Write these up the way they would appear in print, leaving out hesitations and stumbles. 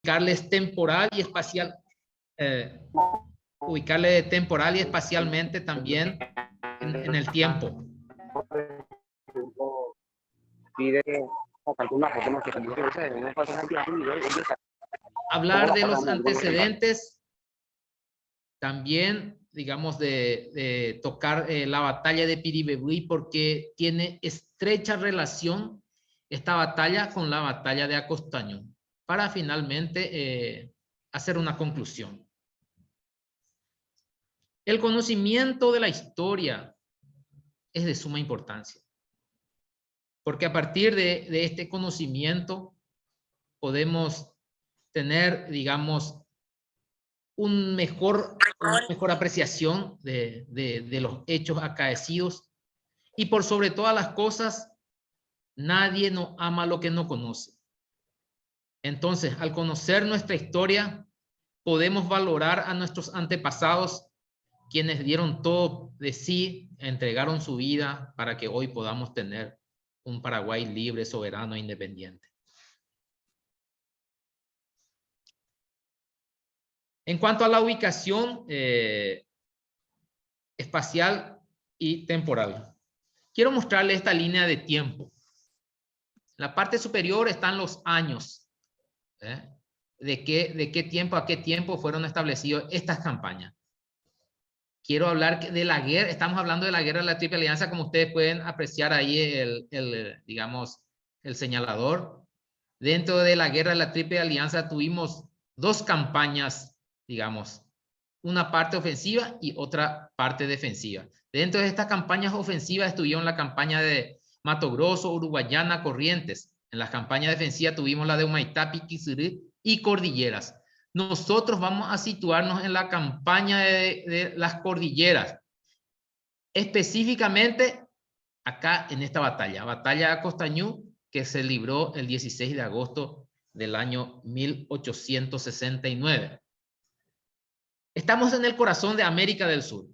ubicarles temporal y espacial, ubicarle temporal y espacialmente también en el tiempo. Hablar de los antecedentes, también, digamos, de tocar la batalla de Piribebuy, porque tiene estrecha relación esta batalla con la batalla de Acostaño, para finalmente hacer una conclusión. El conocimiento de la historia es de suma importancia, porque a partir de este conocimiento podemos tener, digamos, una mejor apreciación de los hechos acaecidos, y por sobre todas las cosas, nadie no ama lo que no conoce. Entonces, al conocer nuestra historia, podemos valorar a nuestros antepasados, quienes dieron todo de sí, entregaron su vida para que hoy podamos tener un Paraguay libre, soberano e independiente. En cuanto a la ubicación espacial y temporal, quiero mostrarles esta línea de tiempo. En la parte superior están los años. ¿De qué tiempo a qué tiempo fueron establecidas estas campañas? Quiero hablar de la guerra. Estamos hablando de la guerra de la Triple Alianza, como ustedes pueden apreciar ahí digamos, el señalador. Dentro de la guerra de la Triple Alianza tuvimos dos campañas, digamos, una parte ofensiva y otra parte defensiva. Dentro de estas campañas ofensivas estuvieron la campaña de Mato Grosso, Uruguayana, Corrientes. En las campañas defensivas tuvimos la de Humaitá, Piquizirú y Cordilleras. Nosotros vamos a situarnos en la campaña de las Cordilleras, específicamente acá en esta batalla de Acostañú, que se libró el 16 de agosto del año 1869. Estamos en el corazón de América del Sur.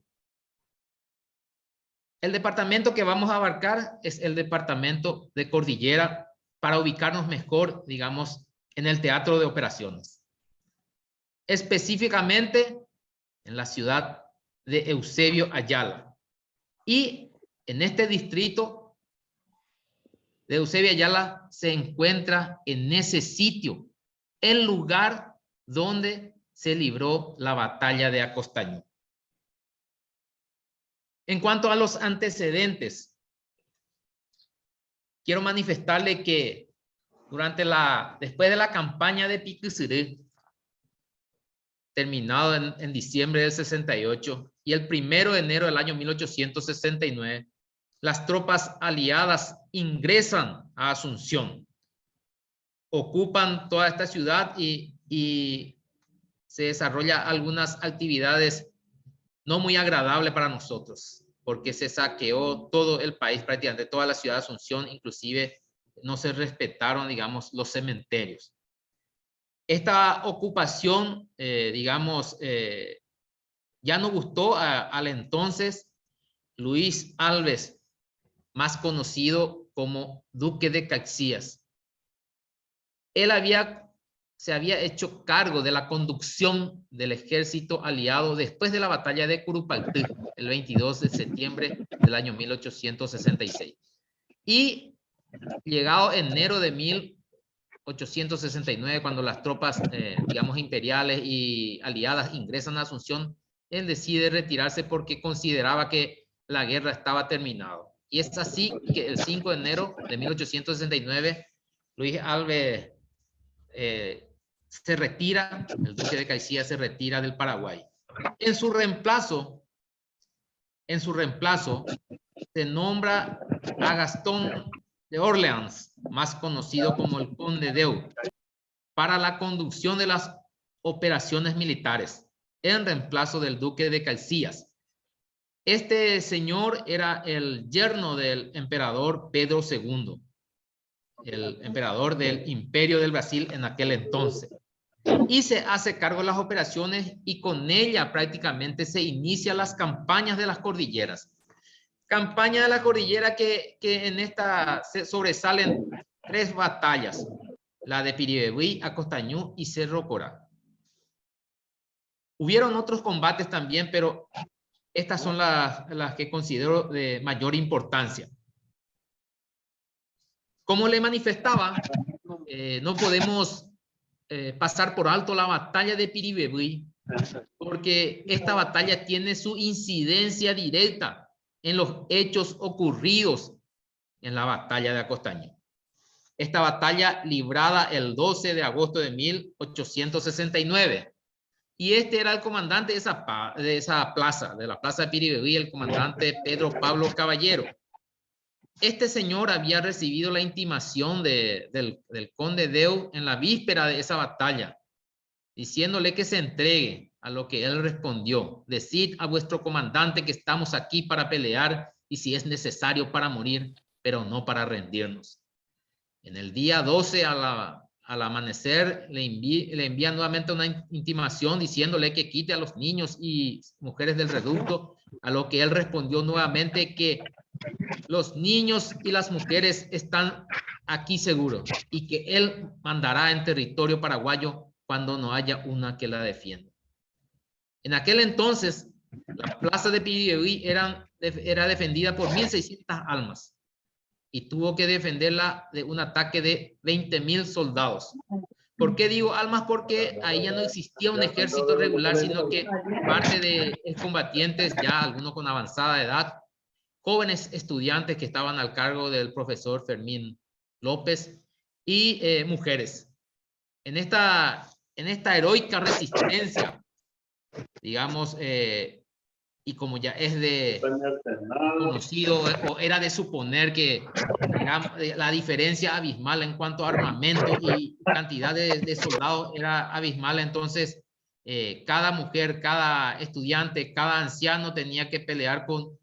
El departamento que vamos a abarcar es el departamento de Cordillera, para ubicarnos mejor, digamos, en el teatro de operaciones. Específicamente en la ciudad de Eusebio Ayala. Y en este distrito de Eusebio Ayala se encuentra en ese sitio el lugar donde se libró la batalla de Acostañú. En cuanto a los antecedentes, quiero manifestarle que después de la campaña de Piquizirú, terminado en diciembre del 68, y el 1 de enero del año 1869, las tropas aliadas ingresan a Asunción, ocupan toda esta ciudad y se desarrollan algunas actividades no muy agradables para nosotros, porque se saqueó todo el país, prácticamente toda la ciudad de Asunción, inclusive no se respetaron, digamos, los cementerios. Esta ocupación, digamos, ya no gustó al entonces Luis Alves, más conocido como Duque de Caxias. Él se había hecho cargo de la conducción del ejército aliado después de la batalla de Curupaytí, el 22 de septiembre del año 1866. Y llegado enero de 1869, cuando las tropas, digamos, imperiales y aliadas ingresan a Asunción, él decide retirarse porque consideraba que la guerra estaba terminada. Y es así que el 5 de enero de 1869, Luis Alves se retira, el duque de Caxias se retira del Paraguay. En su reemplazo, se nombra a Gastón de Orleans, más conocido como el Conde d'Eu, para la conducción de las operaciones militares, en reemplazo del duque de Caxias. Este señor era el yerno del emperador Pedro II, el emperador del Imperio del Brasil en aquel entonces. Y se hace cargo de las operaciones, y con ella prácticamente se inician las campañas de las cordilleras. Campaña de la cordillera que en esta se sobresalen 3 batallas. la de Piribebuy, Acostañú y Cerro Corá. Hubieron otros combates también, pero estas son las que considero de mayor importancia. Como le manifestaba, no podemos pasar por alto la batalla de Piribebuy, porque esta batalla tiene su incidencia directa en los hechos ocurridos en la batalla de Acostañú. Esta batalla librada el 12 de agosto de 1869. Y este era el comandante de esa plaza, de la plaza de Piribebuy, el comandante Pedro Pablo Caballero. Este señor había recibido la intimación del conde Deu en la víspera de esa batalla, diciéndole que se entregue, a lo que él respondió: decid a vuestro comandante que estamos aquí para pelear y si es necesario para morir, pero no para rendirnos. En el día 12 al amanecer le envía nuevamente una intimación diciéndole que quite a los niños y mujeres del reducto, a lo que él respondió nuevamente que los niños y las mujeres están aquí seguros y que él mandará en territorio paraguayo cuando no haya una que la defienda. En aquel entonces, la plaza de Piribebuy era defendida por 1,600 almas y tuvo que defenderla de un ataque de 20,000 soldados. ¿Por qué digo almas? Porque ahí ya no existía un ejército regular, sino que parte de combatientes, ya algunos con avanzada edad, jóvenes estudiantes que estaban al cargo del profesor Fermín López y mujeres. En esta heroica resistencia, digamos, y como ya es de conocido o era de suponer que la diferencia abismal en cuanto a armamento y cantidad de soldados era abismal, entonces cada mujer, cada estudiante, cada anciano tenía que pelear con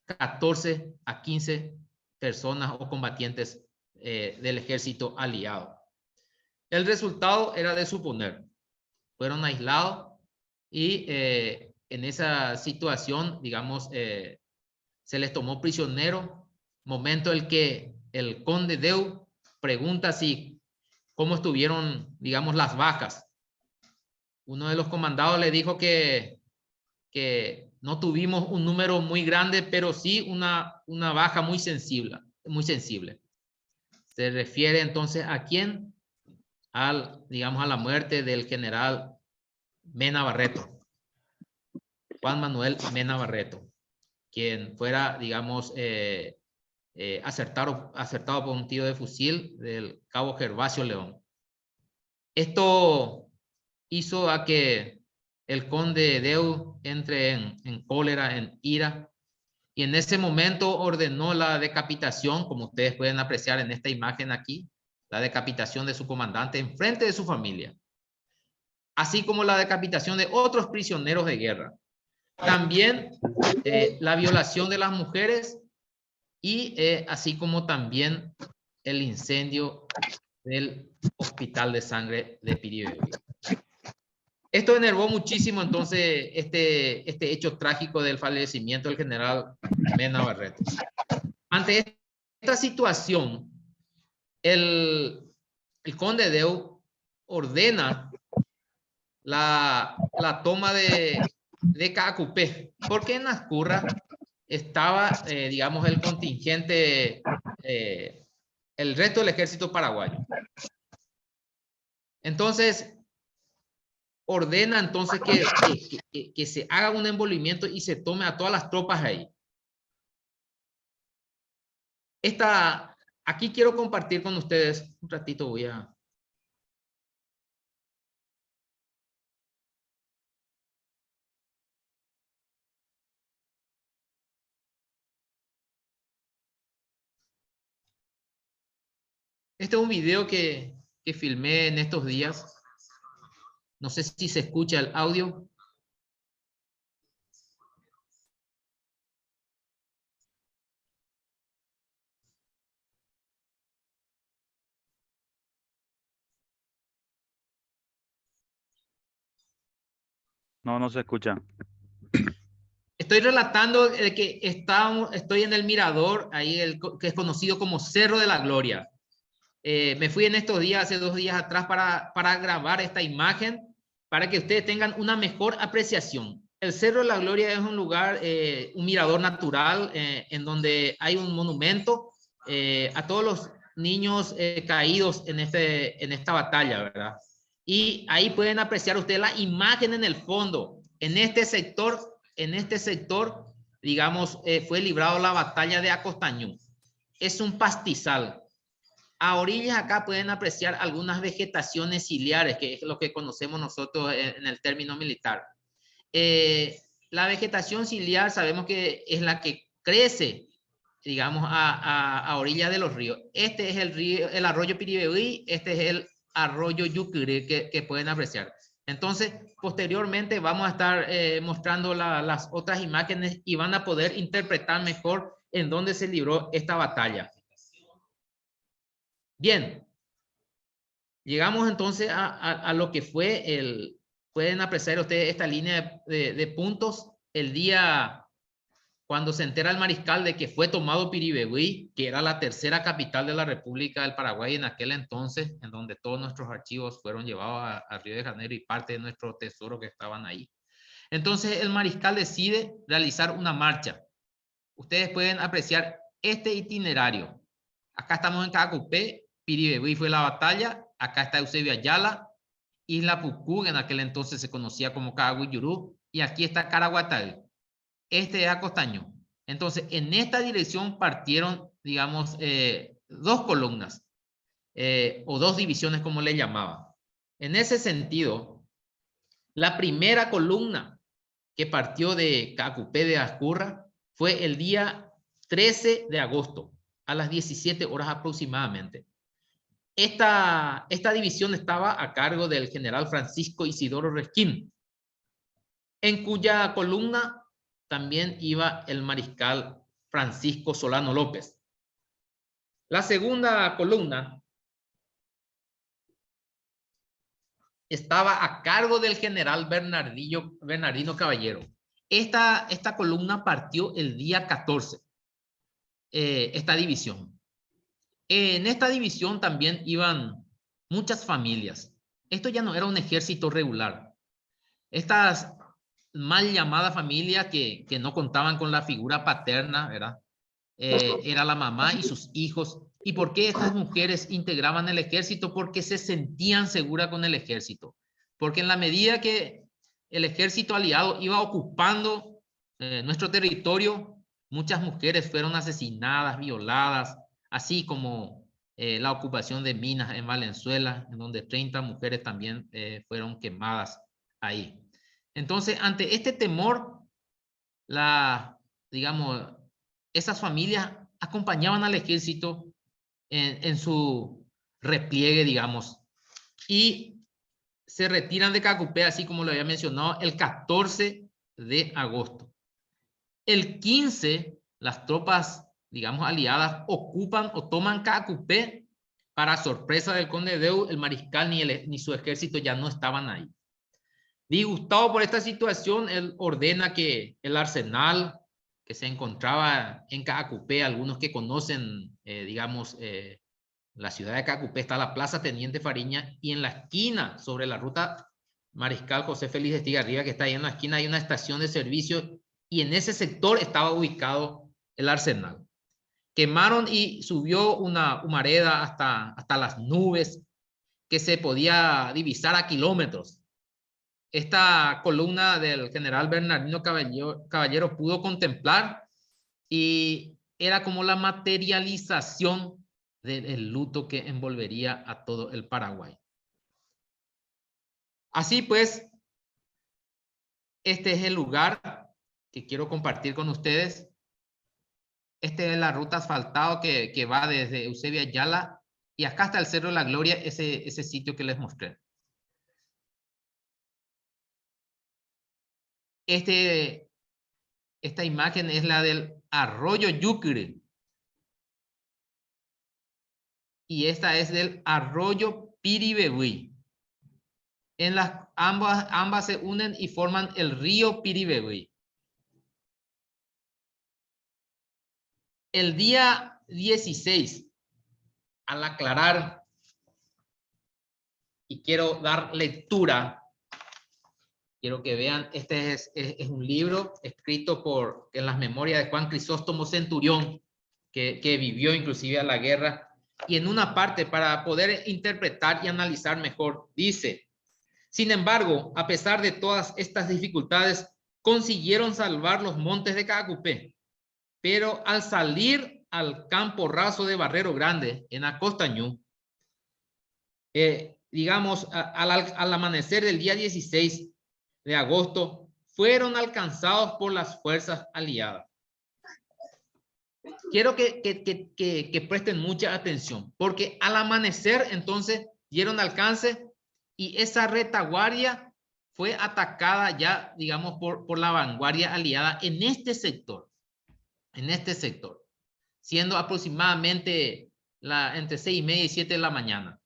14 a 15 personas o combatientes del ejército aliado. El resultado era de suponer. Fueron aislados y en esa situación, digamos, se les tomó prisionero, momento en el que el conde Deu pregunta si cómo estuvieron, digamos, las bajas. Uno de los comandados le dijo que no tuvimos un número muy grande, pero sí una baja muy sensible, muy sensible. Se refiere entonces a quién, digamos, a la muerte del general Mena Barreto, Juan Manuel Mena Barreto, quien fuera, digamos, acertado por un tiro de fusil del cabo Gervasio León. Esto hizo a que el conde Deu entre en cólera, en ira, y en ese momento ordenó la decapitación, como ustedes pueden apreciar en esta imagen aquí, la decapitación de su comandante en frente de su familia, así como la decapitación de otros prisioneros de guerra. También la violación de las mujeres y así como también el incendio del Hospital de Sangre de Piribebuy. Esto enervó muchísimo entonces este hecho trágico del fallecimiento del general Mena Barreto. Ante esta situación, el conde Deu ordena la toma de Caacupé, porque en Ascurra estaba, digamos, el contingente, el resto del ejército paraguayo. Entonces, ordena entonces que se haga un envolvimiento y se tome a todas las tropas ahí. Aquí quiero compartir con ustedes, un ratito voy a... Este es un video que filmé en estos días. No sé si se escucha el audio. No, no se escucha. Estoy relatando que estoy en el mirador, ahí que es conocido como Cerro de la Gloria. Me fui en estos días, hace 2 días atrás, para grabar esta imagen, para que ustedes tengan una mejor apreciación. El Cerro de la Gloria es un lugar, un mirador natural, en donde hay un monumento a todos los niños caídos en esta batalla, ¿verdad? Y ahí pueden apreciar ustedes la imagen en el fondo. En este sector, digamos, fue librado la batalla de Acostañú. Es un pastizal. A orillas acá pueden apreciar algunas vegetaciones ciliares, que es lo que conocemos nosotros en el término militar. La vegetación ciliar sabemos que es la que crece, digamos, a orillas de los ríos. Este es el arroyo Piribebuy, este es el arroyo Yucuré que pueden apreciar. Entonces, posteriormente vamos a estar mostrando las otras imágenes y van a poder interpretar mejor en dónde se libró esta batalla. Bien, llegamos entonces a lo que fue pueden apreciar ustedes esta línea de puntos. El día cuando se entera el mariscal de que fue tomado Piribebuy, que era la tercera capital de la República del Paraguay en aquel entonces, en donde todos nuestros archivos fueron llevados a Río de Janeiro y parte de nuestro tesoro que estaban ahí. Entonces el mariscal decide realizar una marcha. Ustedes pueden apreciar este itinerario. Acá estamos en Cacupé, Piribebuy fue la batalla, acá está Eusebio Ayala, Isla Pucú, en aquel entonces se conocía como Caraguayurú, y aquí está Caraguatay. Este es Acostañú. Entonces, en esta dirección partieron, digamos, 2 columnas, o 2 divisiones, como le llamaban. En ese sentido, la primera columna que partió de Cacupé de Ascurra fue el día 13 de agosto, a las 17 horas aproximadamente. Esta división estaba a cargo del general Francisco Isidoro Resquín, en cuya columna también iba el mariscal Francisco Solano López. La segunda columna estaba a cargo del general Bernardino Caballero. Esta columna partió el día 14, esta división. En esta división también iban muchas familias. Esto ya no era un ejército regular. Estas mal llamadas familias que no contaban con la figura paterna, ¿verdad? Era la mamá y sus hijos. ¿Y por qué estas mujeres integraban el ejército? Porque se sentían seguras con el ejército. Porque en la medida que el ejército aliado iba ocupando nuestro territorio, muchas mujeres fueron asesinadas, violadas, así como la ocupación de minas en Valenzuela, en donde 30 mujeres también fueron quemadas ahí. Entonces, ante este temor, digamos, esas familias acompañaban al ejército en su repliegue, digamos, y se retiran de Cacupé, así como lo había mencionado, el 14 de agosto. El 15, las tropas, digamos, aliadas ocupan o toman Cacupé. Para sorpresa del conde Deu, el mariscal ni su ejército ya no estaban ahí. Disgustado por esta situación, él ordena que el arsenal que se encontraba en Cacupé, algunos que conocen, digamos, la ciudad de Cacupé, está la Plaza Teniente Fariña, y en la esquina, sobre la ruta Mariscal José Félix de Estigarribia, que está ahí en la esquina, hay una estación de servicio, y en ese sector estaba ubicado el arsenal. Quemaron y subió una humareda hasta las nubes, que se podía divisar a kilómetros. Esta columna del general Bernardino Caballero pudo contemplar, y era como la materialización del luto que envolvería a todo el Paraguay. Así pues, este es el lugar que quiero compartir con ustedes. Esta es la ruta asfaltada que va desde Eusebio Ayala y acá hasta el Cerro de la Gloria, ese sitio que les mostré. Esta imagen es la del arroyo Yucre. Y esta es del arroyo Piribebuy. Ambas se unen y forman el río Piribebuy. El día 16 al aclarar, y quiero dar lectura, quiero que vean, este es un libro escrito en las memorias de Juan Crisóstomo Centurión, que vivió inclusive a la guerra, y en una parte, para poder interpretar y analizar mejor, dice: sin embargo, a pesar de todas estas dificultades, consiguieron salvar los montes de Cacupé, pero al salir al campo raso de Barrero Grande, en Acostañú, digamos, al amanecer del día 16 de agosto, fueron alcanzados por las fuerzas aliadas. Quiero que presten mucha atención, porque al amanecer entonces dieron alcance y esa retaguardia fue atacada ya, digamos, por la vanguardia aliada en este sector, siendo aproximadamente entre 6:30 y 7 de la mañana.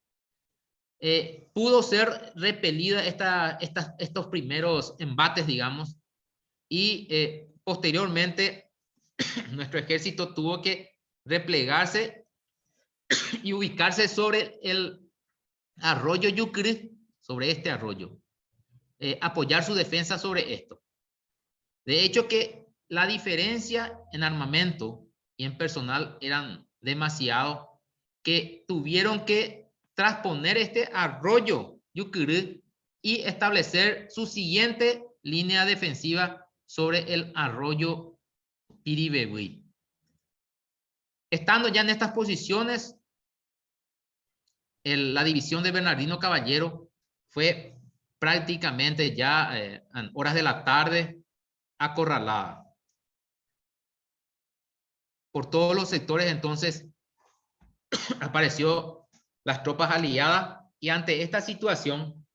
Pudo ser repelida estos primeros embates, digamos, y posteriormente nuestro ejército tuvo que replegarse y ubicarse sobre el arroyo Yucri, sobre este arroyo, apoyar su defensa sobre esto. De hecho que la diferencia en armamento y en personal eran demasiado, que tuvieron que trasponer este arroyo Yucri y establecer su siguiente línea defensiva sobre el arroyo Piribebuy. Estando ya en estas posiciones, la división de Bernardino Caballero fue prácticamente ya en horas de la tarde acorralada. Por todos los sectores entonces apareció las tropas aliadas, y ante esta situación,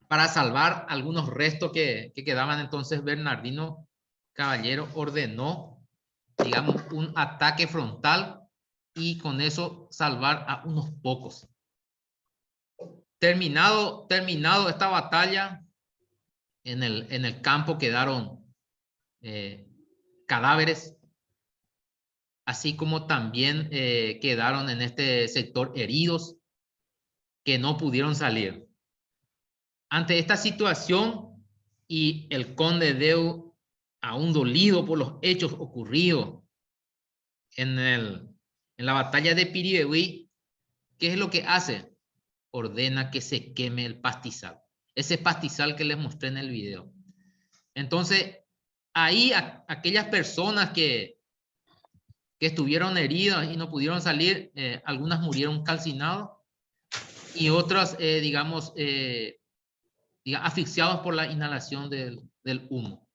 para salvar algunos restos que quedaban, entonces Bernardino Caballero ordenó, digamos, un ataque frontal y con eso salvar a unos pocos. Terminado esta batalla, en el campo quedaron cadáveres, así como también quedaron en este sector heridos que no pudieron salir. Ante esta situación y el conde Deu, aún dolido por los hechos ocurridos en la batalla de Piribebuy, ¿qué es lo que hace? Ordena que se queme el pastizal. Ese pastizal que les mostré en el video. Entonces, ahí aquellas personas que estuvieron heridas y no pudieron salir, algunas murieron calcinados y otras, digamos, asfixiados por la inhalación del humo.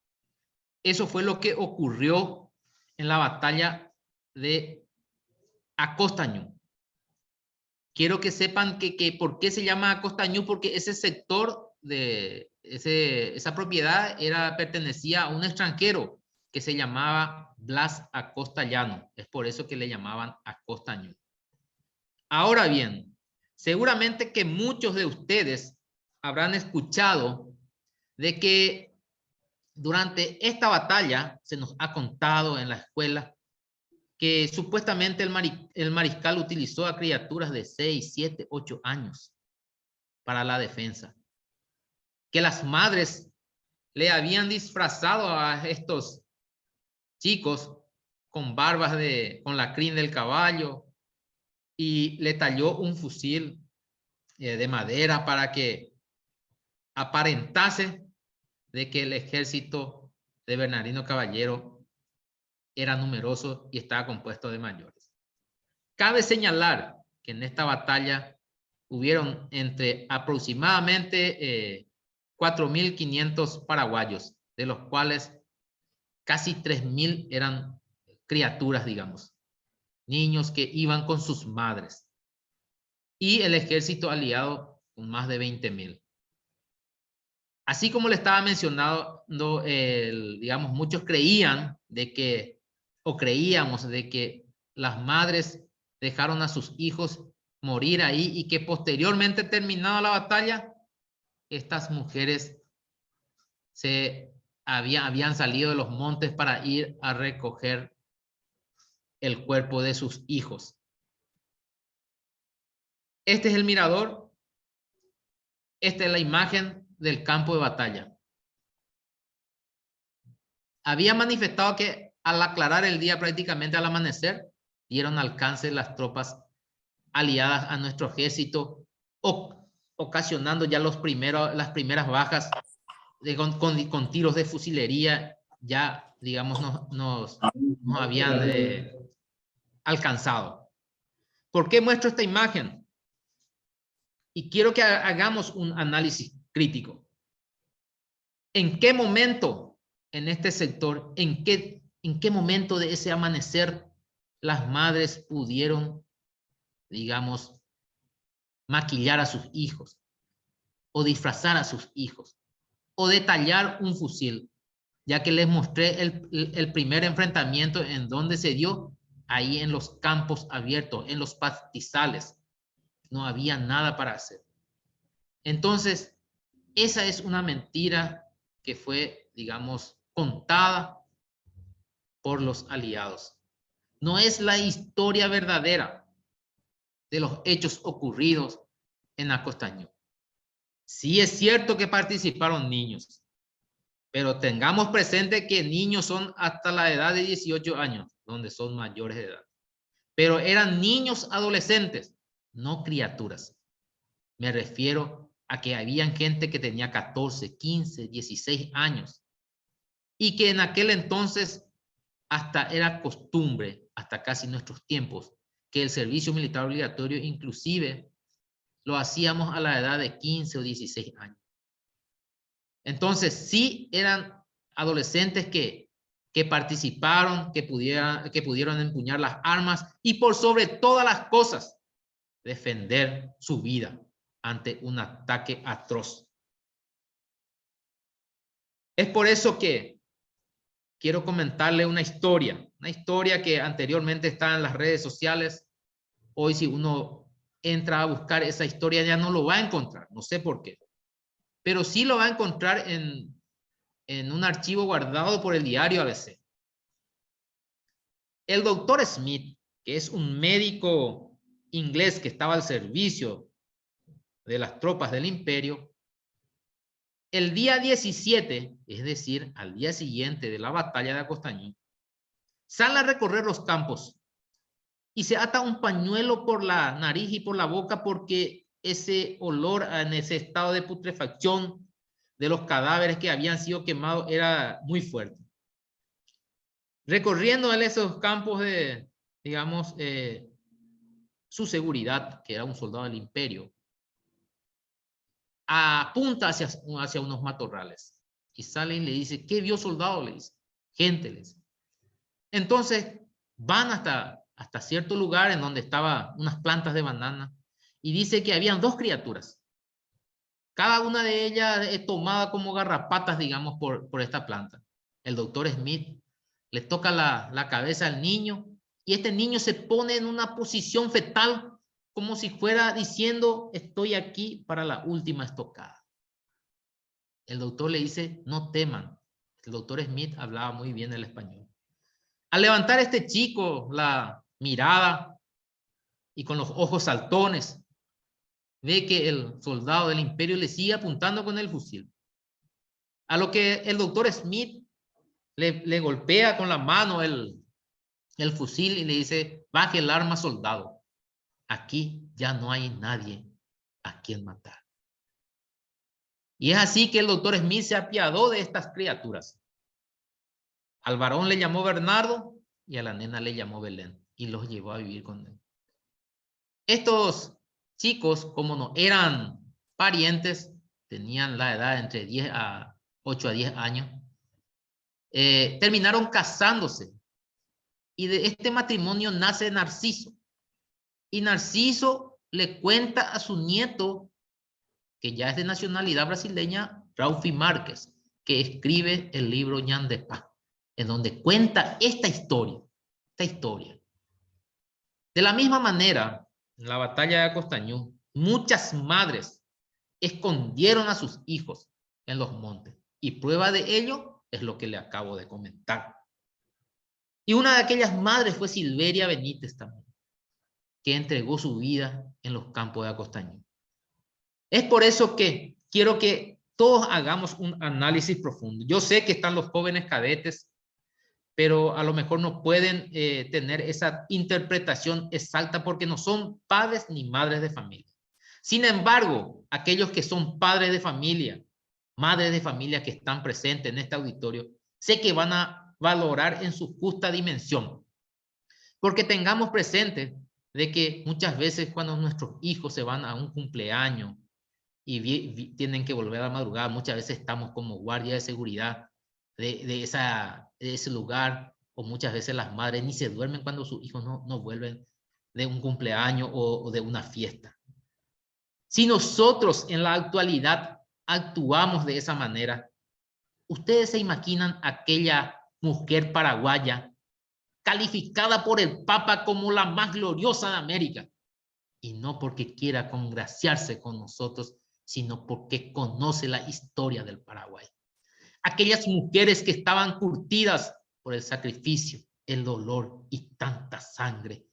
Eso fue lo que ocurrió en la batalla de Acostañú. Quiero que sepan que por qué se llama Acostañú, porque ese sector de esa propiedad pertenecía a un extranjero que se llamaba Blas Acosta Llano. Es por eso que le llamaban Acostañú. Ahora bien, seguramente que muchos de ustedes habrán escuchado de que durante esta batalla se nos ha contado en la escuela que supuestamente el mariscal utilizó a criaturas de 6, 7, 8 años para la defensa. Que las madres le habían disfrazado a estos chicos con barbas con la crin del caballo y le talló un fusil de madera para que aparentase de que el ejército de Bernardino Caballero era numeroso y estaba compuesto de mayores. Cabe señalar que en esta batalla hubieron entre aproximadamente 4.500 paraguayos, de los cuales casi 3.000 eran criaturas, digamos, niños que iban con sus madres, y el ejército aliado con más de 20.000. Así como le estaba mencionando, digamos, muchos creían de que, o creíamos de que las madres dejaron a sus hijos morir ahí y que posteriormente, terminada la batalla, estas mujeres habían salido de los montes para ir a recoger el cuerpo de sus hijos. Este es el mirador. Esta es la imagen del campo de batalla. Había manifestado que al aclarar el día, prácticamente al amanecer, dieron alcance las tropas aliadas a nuestro ejército, ocasionando ya las primeras bajas con tiros de fusilería, ya, digamos, nos habían alcanzado. ¿Por qué muestro esta imagen? Y quiero que hagamos un análisis crítico. ¿En qué momento en este sector, en qué momento de ese amanecer las madres pudieron, digamos, maquillar a sus hijos, o disfrazar a sus hijos, o detallar un fusil? Ya que les mostré el primer enfrentamiento en donde se dio, ahí en los campos abiertos, en los pastizales. No había nada para hacer. Entonces, esa es una mentira que fue, digamos, contada por los aliados. No es la historia verdadera de los hechos ocurridos en Acostañó. Sí es cierto que participaron niños, pero tengamos presente que niños son hasta la edad de 18 años, donde son mayores de edad. Pero eran niños adolescentes, no criaturas. Me refiero a que habían gente que tenía 14, 15, 16 años y que en aquel entonces hasta era costumbre, hasta casi nuestros tiempos, que el servicio militar obligatorio inclusive lo hacíamos a la edad de 15 o 16 años. Entonces sí eran adolescentes que participaron, que pudieron empuñar las armas y por sobre todas las cosas defender su vida ante un ataque atroz. Es por eso que quiero comentarle una historia que anteriormente estaba en las redes sociales. Hoy si uno entra a buscar esa historia ya no lo va a encontrar, no sé por qué, pero sí lo va a encontrar en un archivo guardado por el diario ABC. El doctor Smith, que es un médico inglés que estaba al servicio de las tropas del imperio, el día 17, es decir, al día siguiente de la batalla de Acostañó, sale a recorrer los campos y se ata un pañuelo por la nariz y por la boca porque ese olor en ese estado de putrefacción de los cadáveres que habían sido quemados era muy fuerte. Recorriendo en esos campos de, digamos, su seguridad, que era un soldado del imperio, apunta hacia unos matorrales y sale y le dice, ¿qué vio, soldado? Le dice, gente, le dice. Entonces van hasta cierto lugar en donde estaban unas plantas de banana y dice que habían dos criaturas. Cada una de ellas es tomada como garrapatas, digamos, por esta planta. El doctor Smith le toca la cabeza al niño y este niño se pone en una posición fetal como si fuera diciendo, estoy aquí para la última estocada. El doctor le dice, no teman. El doctor Smith hablaba muy bien el español. Al levantar este chico la mirada y con los ojos saltones, ve que el soldado del imperio le sigue apuntando con el fusil. A lo que el doctor Smith le golpea con la mano el fusil y le dice, baje el arma, soldado. Aquí ya no hay nadie a quien matar. Y es así que el doctor Smith se apiadó de estas criaturas. Al varón le llamó Bernardo y a la nena le llamó Belén y los llevó a vivir con él. Estos chicos, como no eran parientes, tenían la edad entre 8 a 10 años, terminaron casándose. Y de este matrimonio nace Narciso. Y Narciso le cuenta a su nieto, que ya es de nacionalidad brasileña, Raufi Márquez, que escribe el libro Ñandepá, en donde cuenta esta historia. De la misma manera, en la batalla de Acostañú, muchas madres escondieron a sus hijos en los montes. Y prueba de ello es lo que le acabo de comentar. Y una de aquellas madres fue Silveria Benítez también. que entregó su vida en los campos de Acostañú. Es por eso que quiero que todos hagamos un análisis profundo. Yo sé que están los jóvenes cadetes, pero a lo mejor no pueden tener esa interpretación exacta porque no son padres ni madres de familia. Sin embargo, aquellos que son padres de familia, madres de familia que están presentes en este auditorio, sé que van a valorar en su justa dimensión. Porque tengamos presente de que muchas veces cuando nuestros hijos se van a un cumpleaños y tienen que volver a la madrugada, muchas veces estamos como guardia de seguridad de ese lugar, o muchas veces las madres ni se duermen cuando sus hijos no vuelven de un cumpleaños o de una fiesta. Si nosotros en la actualidad actuamos de esa manera, ustedes se imaginan aquella mujer paraguaya calificada por el Papa como la más gloriosa de América, y no porque quiera congraciarse con nosotros, sino porque conoce la historia del Paraguay. Aquellas mujeres que estaban curtidas por el sacrificio, el dolor y tanta sangre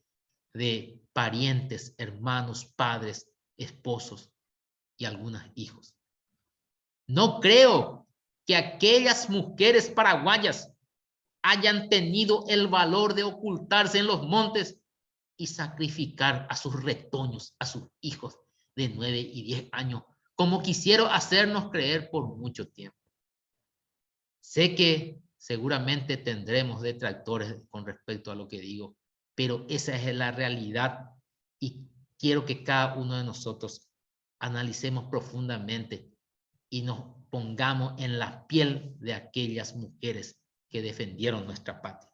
de parientes, hermanos, padres, esposos y algunos hijos. No creo que aquellas mujeres paraguayas hayan tenido el valor de ocultarse en los montes y sacrificar a sus retoños, a sus hijos de 9 y 10 años, como quisieron hacernos creer por mucho tiempo. Sé que seguramente tendremos detractores con respecto a lo que digo, pero esa es la realidad y quiero que cada uno de nosotros analicemos profundamente y nos pongamos en la piel de aquellas mujeres que defendieron nuestra patria.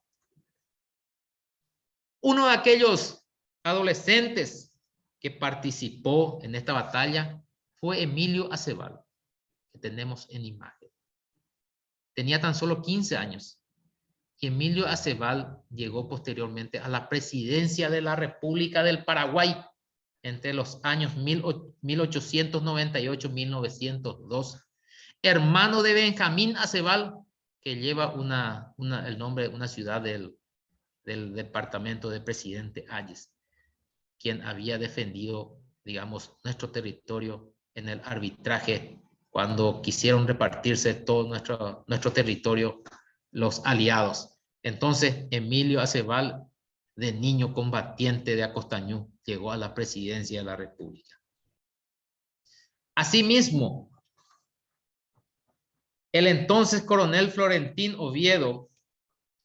Uno de aquellos adolescentes que participó en esta batalla fue Emilio Aceval, que tenemos en imagen. Tenía tan solo 15 años y Emilio Aceval llegó posteriormente a la presidencia de la República del Paraguay entre los años 1898-1902. Hermano de Benjamín Aceval, que lleva el nombre de una ciudad del departamento de Presidente Hayes, quien había defendido, digamos, nuestro territorio en el arbitraje cuando quisieron repartirse todo nuestro territorio los aliados. Entonces, Emilio Aceval, de niño combatiente de Acostañú, llegó a la presidencia de la República. Asimismo, el entonces coronel Florentín Oviedo,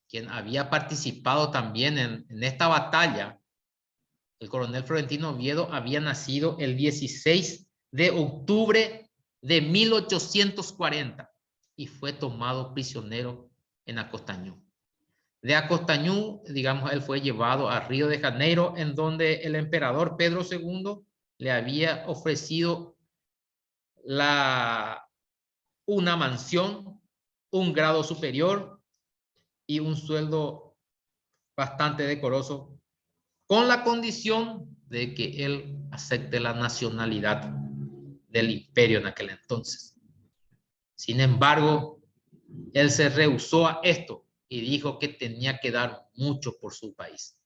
quien había participado también en esta batalla, el coronel Florentino Oviedo había nacido el 16 de octubre de 1840 y fue tomado prisionero en Acostañú. De Acostañú, digamos, él fue llevado a Río de Janeiro, en donde el emperador Pedro II le había ofrecido una mansión, un grado superior y un sueldo bastante decoroso, con la condición de que él acepte la nacionalidad del imperio en aquel entonces. Sin embargo, él se rehusó a esto y dijo que tenía que dar mucho por su país.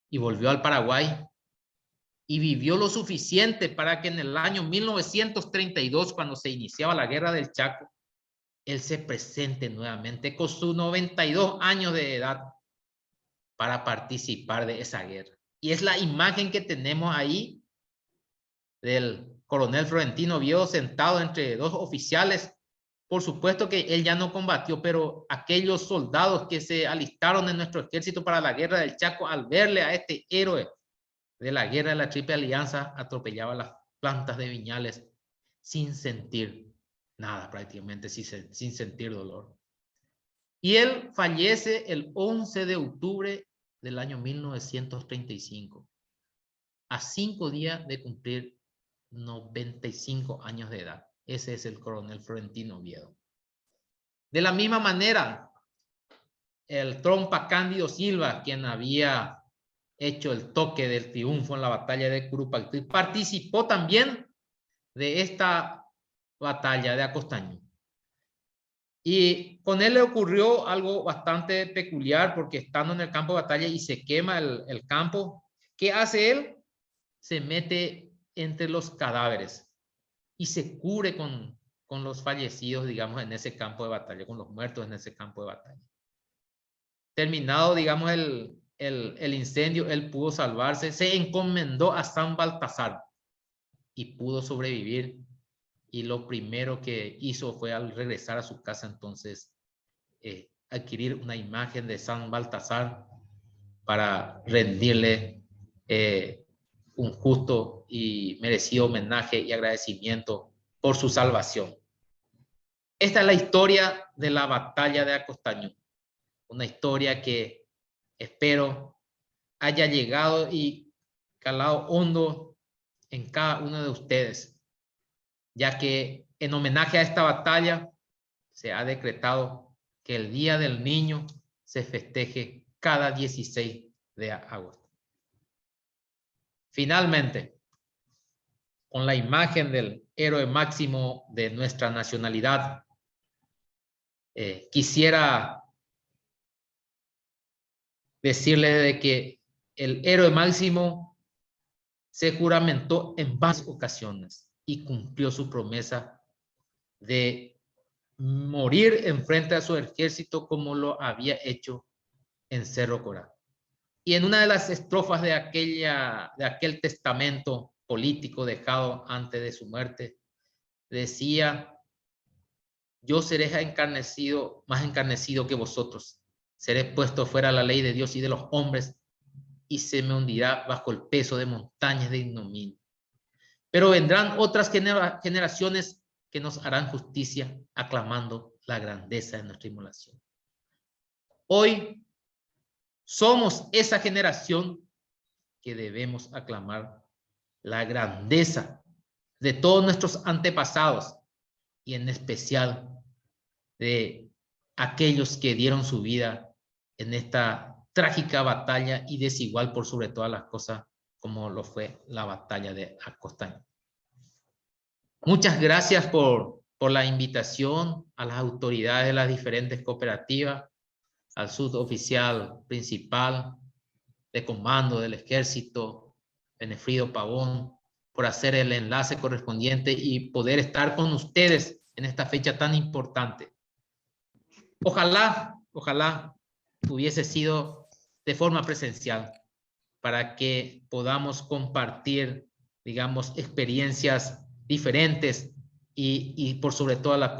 Y volvió al Paraguay y vivió lo suficiente para que en el año 1932, cuando se iniciaba la Guerra del Chaco, él se presente nuevamente con sus 92 años de edad para participar de esa guerra. Y es la imagen que tenemos ahí del coronel Florentino Oviedo sentado entre dos oficiales. Por supuesto que él ya no combatió, pero aquellos soldados que se alistaron en nuestro ejército para la guerra del Chaco, al verle a este héroe de la guerra de la Triple Alianza, atropellaban las plantas de viñales sin sentir nada, prácticamente sin sentir dolor. Y él fallece el 11 de octubre del año 1935, a 5 días de cumplir 95 años de edad. Ese es el coronel Florentino Oviedo. De la misma manera, el trompa Cándido Silva, quien había hecho el toque del triunfo en la batalla de Curupaytí, participó también de esta batalla de Acostañú. Y con él le ocurrió algo bastante peculiar, porque estando en el campo de batalla y se quema el campo, ¿Qué hace él? Se mete entre los cadáveres y se cubre con los fallecidos, digamos, en ese campo de batalla, con los muertos en ese campo de batalla. Terminado, digamos, el incendio, él pudo salvarse, se encomendó a San Baltasar y pudo sobrevivir. Y lo primero que hizo fue, al regresar a su casa, entonces adquirir una imagen de San Baltasar para rendirle un justo y merecido homenaje y agradecimiento por su salvación. Esta es la historia de la batalla de Acostaño, una historia que espero haya llegado y calado hondo en cada uno de ustedes, ya que en homenaje a esta batalla se ha decretado que el Día del Niño se festeje cada 16 de agosto. Finalmente, con la imagen del héroe máximo de nuestra nacionalidad, quisiera decirle de que el héroe máximo se juramentó en varias ocasiones y cumplió su promesa de morir enfrente a su ejército como lo había hecho en Cerro Corá. Y en una de las estrofas de aquel testamento político dejado antes de su muerte, decía: yo seré más encarnecido que vosotros, seré puesto fuera la ley de Dios y de los hombres, y se me hundirá bajo el peso de montañas de ignominia. Pero vendrán otras generaciones que nos harán justicia, aclamando la grandeza de nuestra inmolación. Hoy somos esa generación que debemos aclamar la grandeza de todos nuestros antepasados y en especial de aquellos que dieron su vida en esta trágica batalla y desigual por sobre todas las cosas, como lo fue la batalla de Acostaño. Muchas gracias por la invitación a las autoridades de las diferentes cooperativas, al suboficial principal de comando del ejército, Benefrido Pavón, por hacer el enlace correspondiente y poder estar con ustedes en esta fecha tan importante. Ojalá hubiese sido de forma presencial para que podamos compartir, digamos, experiencias diferentes y por sobre todas las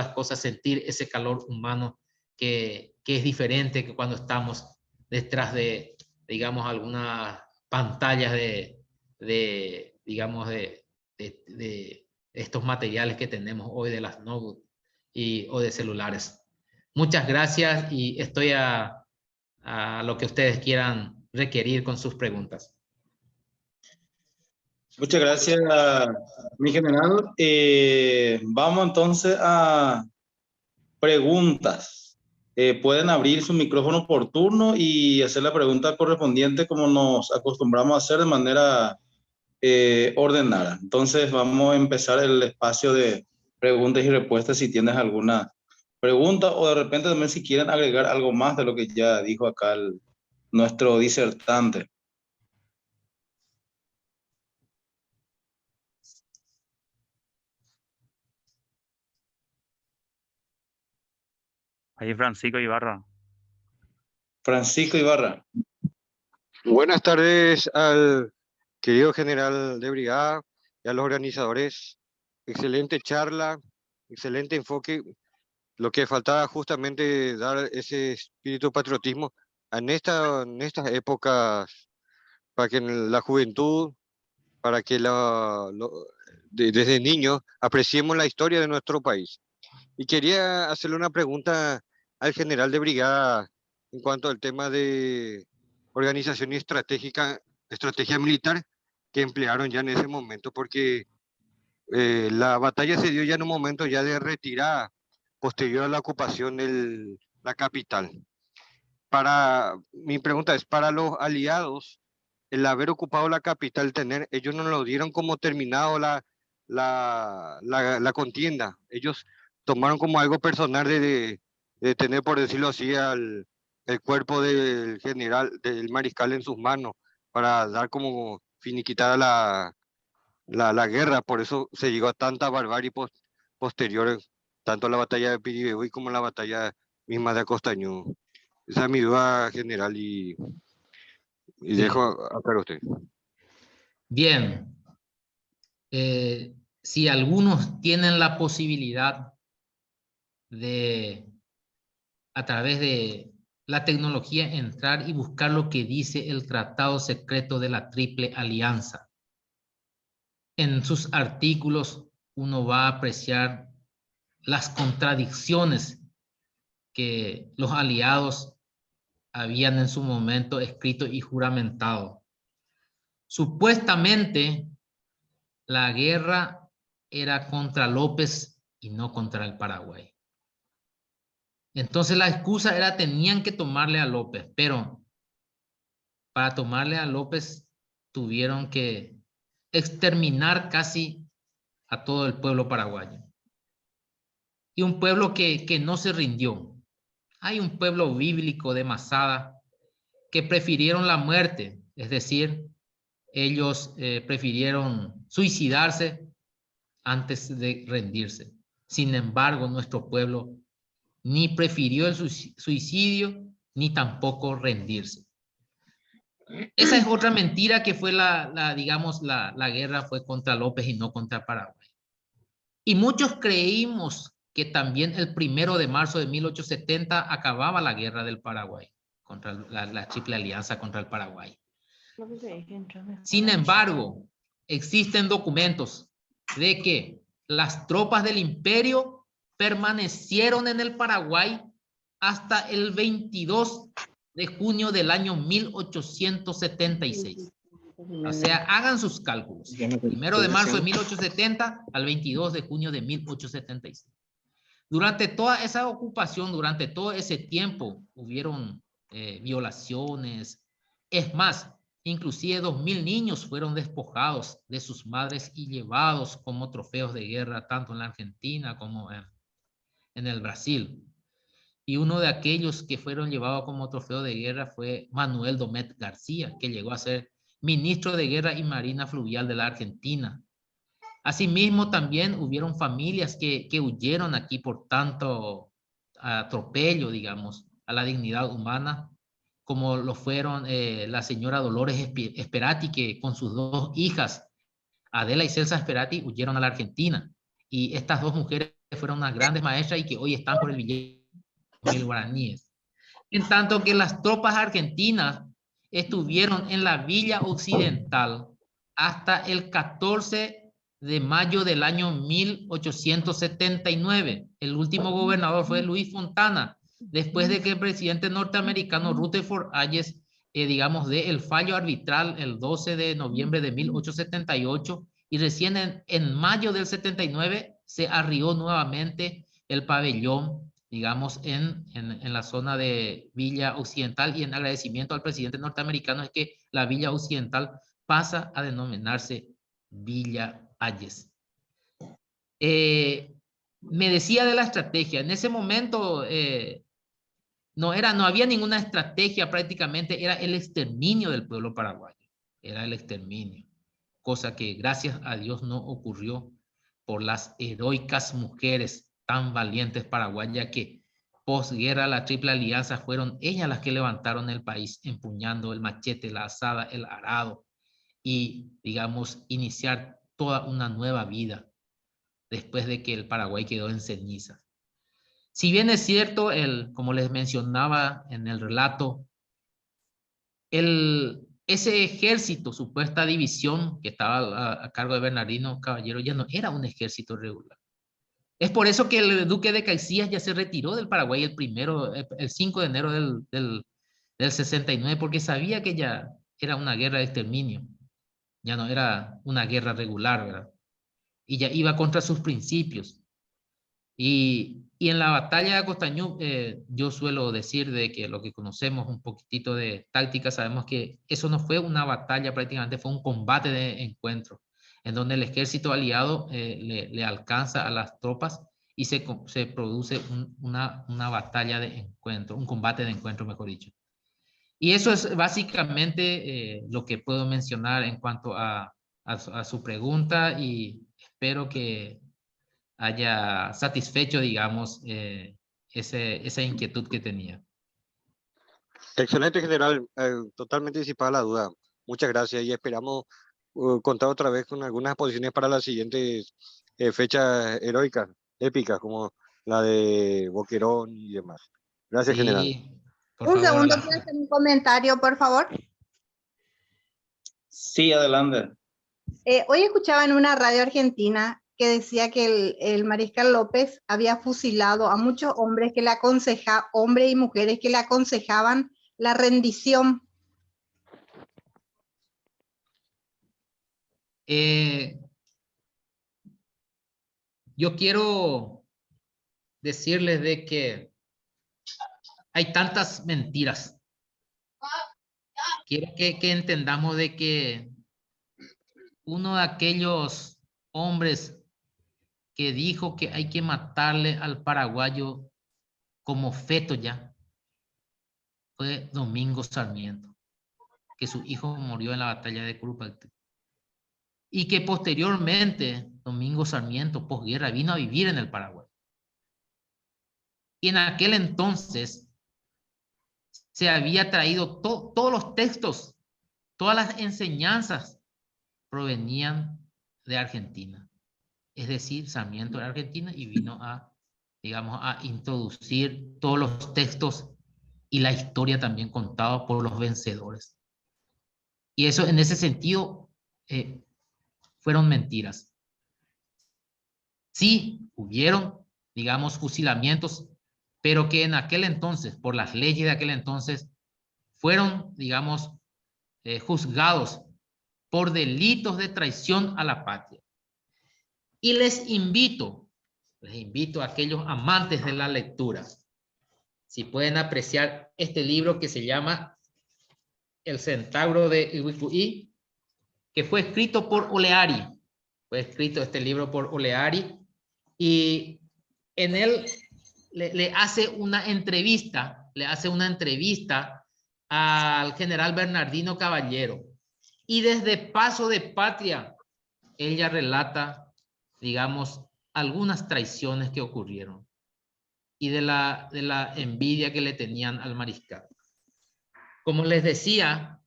cosas, sentir ese calor humano que es diferente que cuando estamos detrás de, digamos, algunas pantallas digamos, de estos materiales que tenemos hoy de las notebooks o de celulares. Muchas gracias y estoy a lo que ustedes quieran requerir con sus preguntas. Muchas gracias, mi general. Vamos entonces a preguntas. Pueden abrir su micrófono por turno y hacer la pregunta correspondiente como nos acostumbramos a hacer de manera ordenada. Entonces vamos a empezar el espacio de preguntas y respuestas si tienes alguna pregunta o de repente también si quieren agregar algo más de lo que ya dijo acá nuestro disertante. Ahí Francisco Ibarra. Francisco Ibarra. Buenas tardes al querido general de brigada y a los organizadores. Excelente charla, excelente enfoque. Lo que faltaba justamente dar ese espíritu de patriotismo en estas épocas, para que en la juventud, para que desde niños apreciemos la historia de nuestro país. Y quería hacerle una pregunta al general de brigada en cuanto al tema de organización y estrategia militar que emplearon ya en ese momento, porque la batalla se dio ya en un momento ya de retirada posterior a la ocupación de la capital. Mi pregunta es, para los aliados, el haber ocupado la capital, ellos no lo dieron como terminado la contienda. Ellos tomaron como algo personal de tener, por decirlo así, al el cuerpo del general, del mariscal en sus manos, para dar como finiquitada la guerra. Por eso se llegó a tanta barbarie posteriores, tanto la batalla de Piribebuy como la batalla misma de Acostañú. Esa es mi duda, general, y Sí. dejo a cargo a usted. Bien. Si algunos tienen la posibilidad de, a través de la tecnología, entrar y buscar lo que dice el Tratado Secreto de la Triple Alianza. En sus artículos uno va a apreciar las contradicciones que los aliados habían en su momento escrito y juramentado. Supuestamente, la guerra era contra López y no contra el Paraguay. Entonces la excusa era tenían que tomarle a López, pero para tomarle a López tuvieron que exterminar casi a todo el pueblo paraguayo. Y un pueblo que no se rindió. Hay un pueblo bíblico de Masada que prefirieron la muerte, es decir, ellos prefirieron suicidarse antes de rendirse. Sin embargo, nuestro pueblo ni prefirió el suicidio, ni tampoco rendirse. Esa es otra mentira que fue digamos, la guerra fue contra López y no contra Paraguay. Y muchos creímos que también el 1 de marzo de 1870 acababa la guerra del Paraguay, contra la Triple Alianza contra el Paraguay. Sin embargo, existen documentos de que las tropas del imperio permanecieron en el Paraguay hasta el 22 de junio del año 1876. O sea, hagan sus cálculos. 1 de marzo de 1870 al 22 de junio de 1876. Durante toda esa ocupación, durante todo ese tiempo, hubieron violaciones. Es más, inclusive 2.000 niños fueron despojados de sus madres y llevados como trofeos de guerra, tanto en la Argentina como en el Brasil. Y uno de aquellos que fueron llevados como trofeo de guerra fue Manuel Domet García, que llegó a ser ministro de Guerra y Marina Fluvial de la Argentina. Asimismo, también hubieron familias que huyeron aquí por tanto atropello, digamos, a la dignidad humana, como lo fueron la señora Dolores Esperati, que con sus 2 hijas, Adela y Celsa Esperati, huyeron a la Argentina. Y estas 2 mujeres fueron unas grandes maestras y que hoy están por el billete de guaraníes. En tanto que las tropas argentinas estuvieron en la Villa Occidental hasta el 14 de mayo del año 1879. El último gobernador fue Luis Fontana, después de que el presidente norteamericano Rutherford Hayes, digamos, dé el fallo arbitral el 12 de noviembre de 1878, y recién en mayo del 79 se arrió nuevamente el pabellón, digamos, en la zona de Villa Occidental, y en agradecimiento al presidente norteamericano es que la Villa Occidental pasa a denominarse Villa Hayes. Me decía de la estrategia. En ese momento no había ninguna estrategia prácticamente, era el exterminio del pueblo paraguayo. Era el exterminio. Cosa que gracias a Dios no ocurrió por las heroicas mujeres tan valientes paraguayas que posguerra la Triple Alianza fueron ellas las que levantaron el país empuñando el machete, la azada, el arado y, digamos, iniciar toda una nueva vida después de que el Paraguay quedó en cenizas. Si bien es cierto, como les mencionaba en el relato, ese ejército, supuesta división que estaba a cargo de Bernardino Caballero, ya no era un ejército regular. Es por eso que el duque de Caxias ya se retiró del Paraguay el 5 de enero del 69, porque sabía que ya era una guerra de exterminio. Ya no era una guerra regular, ¿verdad? Y ya iba contra sus principios. Y en la batalla de Acostañú, yo suelo decir de que lo que conocemos un poquitito de táctica, sabemos que eso no fue una batalla prácticamente, fue un combate de encuentro, en donde el ejército aliado le alcanza a las tropas y se produce una batalla de encuentro, un combate de encuentro, mejor dicho. Y eso es básicamente lo que puedo mencionar en cuanto a su pregunta, y espero que haya satisfecho, digamos, esa inquietud que tenía. Excelente, general. Totalmente disipada la duda. Muchas gracias y esperamos contar otra vez con algunas exposiciones para las siguientes fechas heroicas, épicas, como la de Boquerón y demás. Gracias, general. Sí, por Un favor. segundo, ¿puedo hacer un comentario, por favor? Sí, adelante. Hoy escuchaba en una radio argentina que decía que el mariscal López había fusilado a muchos hombres que le hombres y mujeres que le aconsejaban la rendición. Yo quiero decirles de que hay tantas mentiras. Quiero que entendamos de que uno de aquellos hombres que dijo que hay que matarle al paraguayo como feto ya fue Domingo Sarmiento, que su hijo murió en la batalla de Curupaytí. Y que posteriormente Domingo Sarmiento, posguerra, vino a vivir en el Paraguay. Y en aquel entonces se había traído todos los textos, todas las enseñanzas provenían de Argentina. Es decir, Sarmiento era argentino y vino a, digamos, a introducir todos los textos y la historia también contada por los vencedores. Y eso, en ese sentido, fueron mentiras. Sí, hubieron, digamos, fusilamientos, pero que en aquel entonces, por las leyes de aquel entonces, fueron, digamos, juzgados por delitos de traición a la patria. Y les invito a aquellos amantes de la lectura, si pueden apreciar este libro que se llama El Centauro de Iwicuí, que fue escrito por Oleari. Fue escrito este libro por Oleari, y en él le hace una entrevista al general Bernardino Caballero. Y desde Paso de Patria, ella relata, digamos, algunas traiciones que ocurrieron y de la envidia que le tenían al mariscal. Como les decía,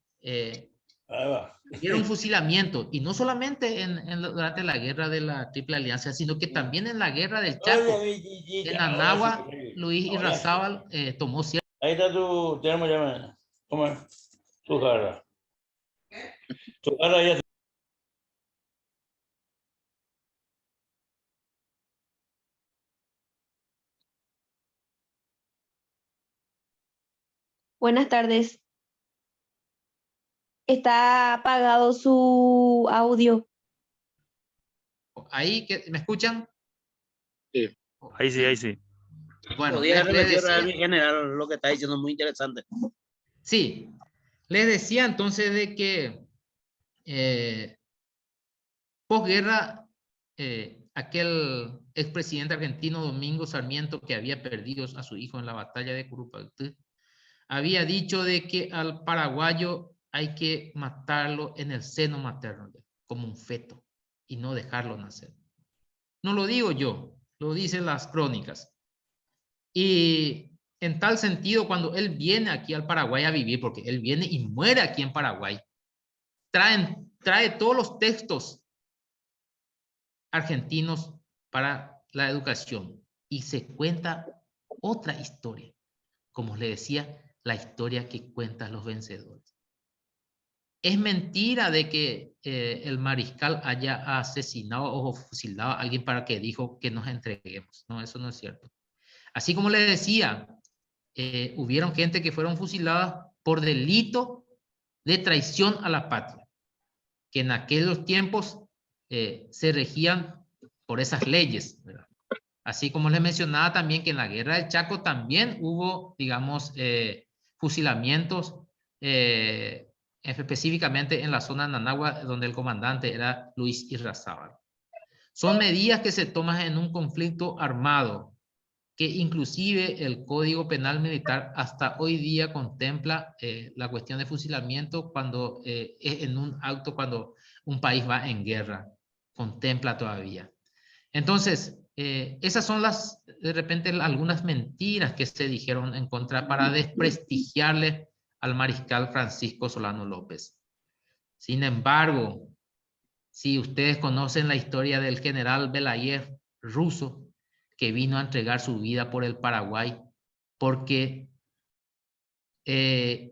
hubieron fusilamiento, y no solamente durante la guerra de la Triple Alianza, sino que también en la guerra del Chaco. En Anagua, Luis Irrazábal tomó cierto. Ahí está tu termo, ya. Toma tu jarra. Tu jarra ya. Buenas tardes. Está apagado su audio. Ahí, ¿me escuchan? Sí. Ahí sí, ahí sí. Bueno, Podría les repetir decía, en general lo que está diciendo, muy interesante. sí, les decía entonces de que posguerra, aquel expresidente argentino Domingo Sarmiento, que había perdido a su hijo en la batalla de Curupaytí, había dicho de que al paraguayo hay que matarlo en el seno materno, como un feto, y no dejarlo nacer. No lo digo yo, lo dicen las crónicas. Y en tal sentido, cuando él viene aquí al Paraguay a vivir, porque él viene y muere aquí en Paraguay, trae todos los textos argentinos para la educación, y se cuenta otra historia, como le decía, la historia que cuentan los vencedores. Es mentira de que el mariscal haya asesinado o fusilado a alguien para que dijo que nos entreguemos. No, eso no es cierto. Así como le decía, hubieron gente que fueron fusiladas por delito de traición a la patria, que en aquellos tiempos se regían por esas leyes, ¿verdad? Así como les mencionaba también que en la guerra del Chaco también hubo, digamos, fusilamientos, específicamente en la zona de Nanagua, donde el comandante era Luis Irrazábal. Son medidas que se toman en un conflicto armado, que inclusive el Código Penal Militar hasta hoy día contempla la cuestión de fusilamiento cuando es en un acto, cuando un país va en guerra, contempla todavía. Entonces, esas son de repente, algunas mentiras que se dijeron en contra para desprestigiarle al mariscal Francisco Solano López. Sin embargo, si ustedes conocen la historia del general Belayev ruso, que vino a entregar su vida por el Paraguay, porque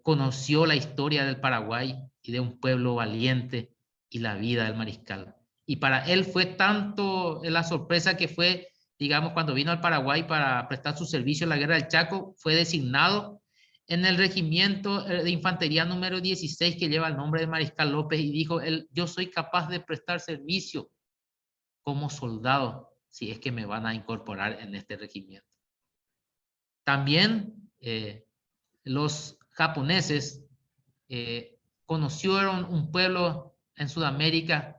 conoció la historia del Paraguay y de un pueblo valiente y la vida del mariscal. Y para él fue tanto la sorpresa que fue, digamos, cuando vino al Paraguay para prestar su servicio en la Guerra del Chaco, fue designado en el regimiento de infantería número 16 que lleva el nombre de Mariscal López, y dijo él: yo soy capaz de prestar servicio como soldado si es que me van a incorporar en este regimiento. También los japoneses conocieron un pueblo en Sudamérica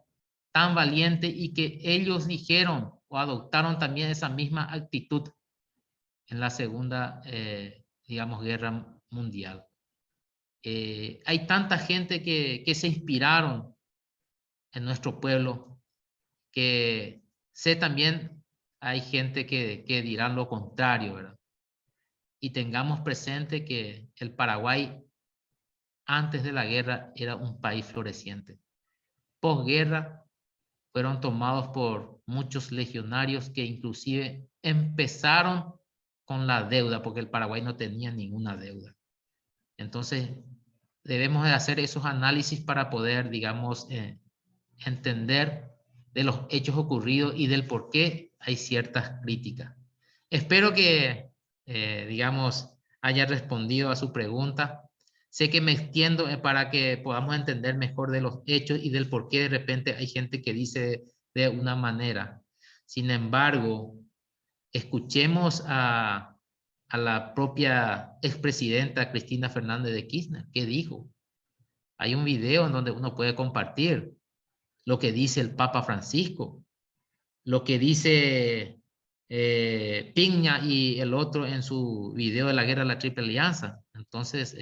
tan valiente, y que ellos dijeron o adoptaron también esa misma actitud en la Segunda, digamos, Guerra Mundial. Hay tanta gente que se inspiraron en nuestro pueblo, que sé también hay gente que dirán lo contrario, ¿verdad? Y tengamos presente que el Paraguay antes de la guerra era un país floreciente. Posguerra fueron tomados por muchos legionarios que inclusive empezaron con la deuda, porque el Paraguay no tenía ninguna deuda. Entonces debemos de hacer esos análisis para poder, digamos, entender de los hechos ocurridos y del por qué hay ciertas críticas. Espero que, digamos, haya respondido a su pregunta. Sé que me extiendo para que podamos entender mejor de los hechos y del por qué de repente hay gente que dice de una manera. Sin embargo, escuchemos a la propia expresidenta Cristina Fernández de Kirchner, que dijo. Hay un video en donde uno puede compartir lo que dice el Papa Francisco, lo que dice Piña y el otro en su video de la guerra de la Triple Alianza. Entonces,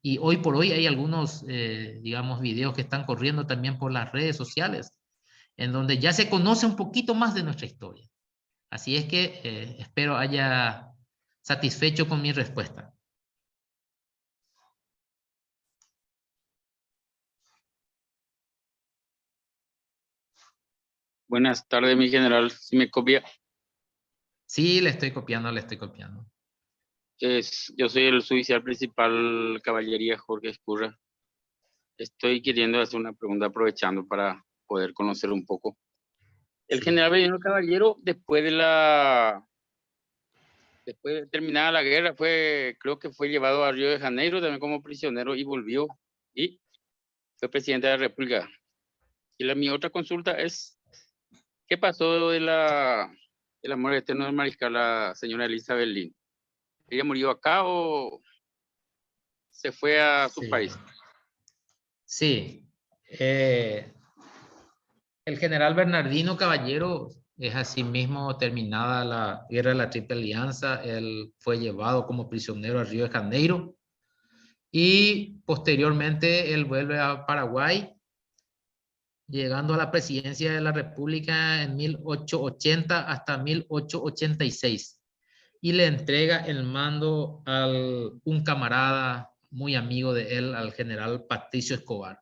y hoy por hoy hay algunos, digamos, videos que están corriendo también por las redes sociales, en donde ya se conoce un poquito más de nuestra historia. Así es que espero haya satisfecho con mi respuesta. Buenas tardes, mi general. ¿Sí me copia? Sí, le estoy copiando, le estoy copiando. Yo soy el suboficial principal Caballería Jorge Escurra. Estoy queriendo hacer una pregunta aprovechando para poder conocer un poco. El Sí. general Benigno Caballero, después de terminada la guerra, creo que fue llevado a Río de Janeiro también como prisionero y volvió. Y fue presidente de la República. Y mi otra consulta es, ¿qué pasó de la muerte eterna del mariscal, la señora Elizabeth Lin? ¿Ella murió acá o se fue a su país? Sí. El general Bernardino Caballero es asimismo terminada la guerra de la Triple Alianza. Él fue llevado como prisionero a Río de Janeiro y posteriormente él vuelve a Paraguay, llegando a la presidencia de la República en 1880 hasta 1886. Y le entrega el mando a un camarada muy amigo de él, al general Patricio Escobar,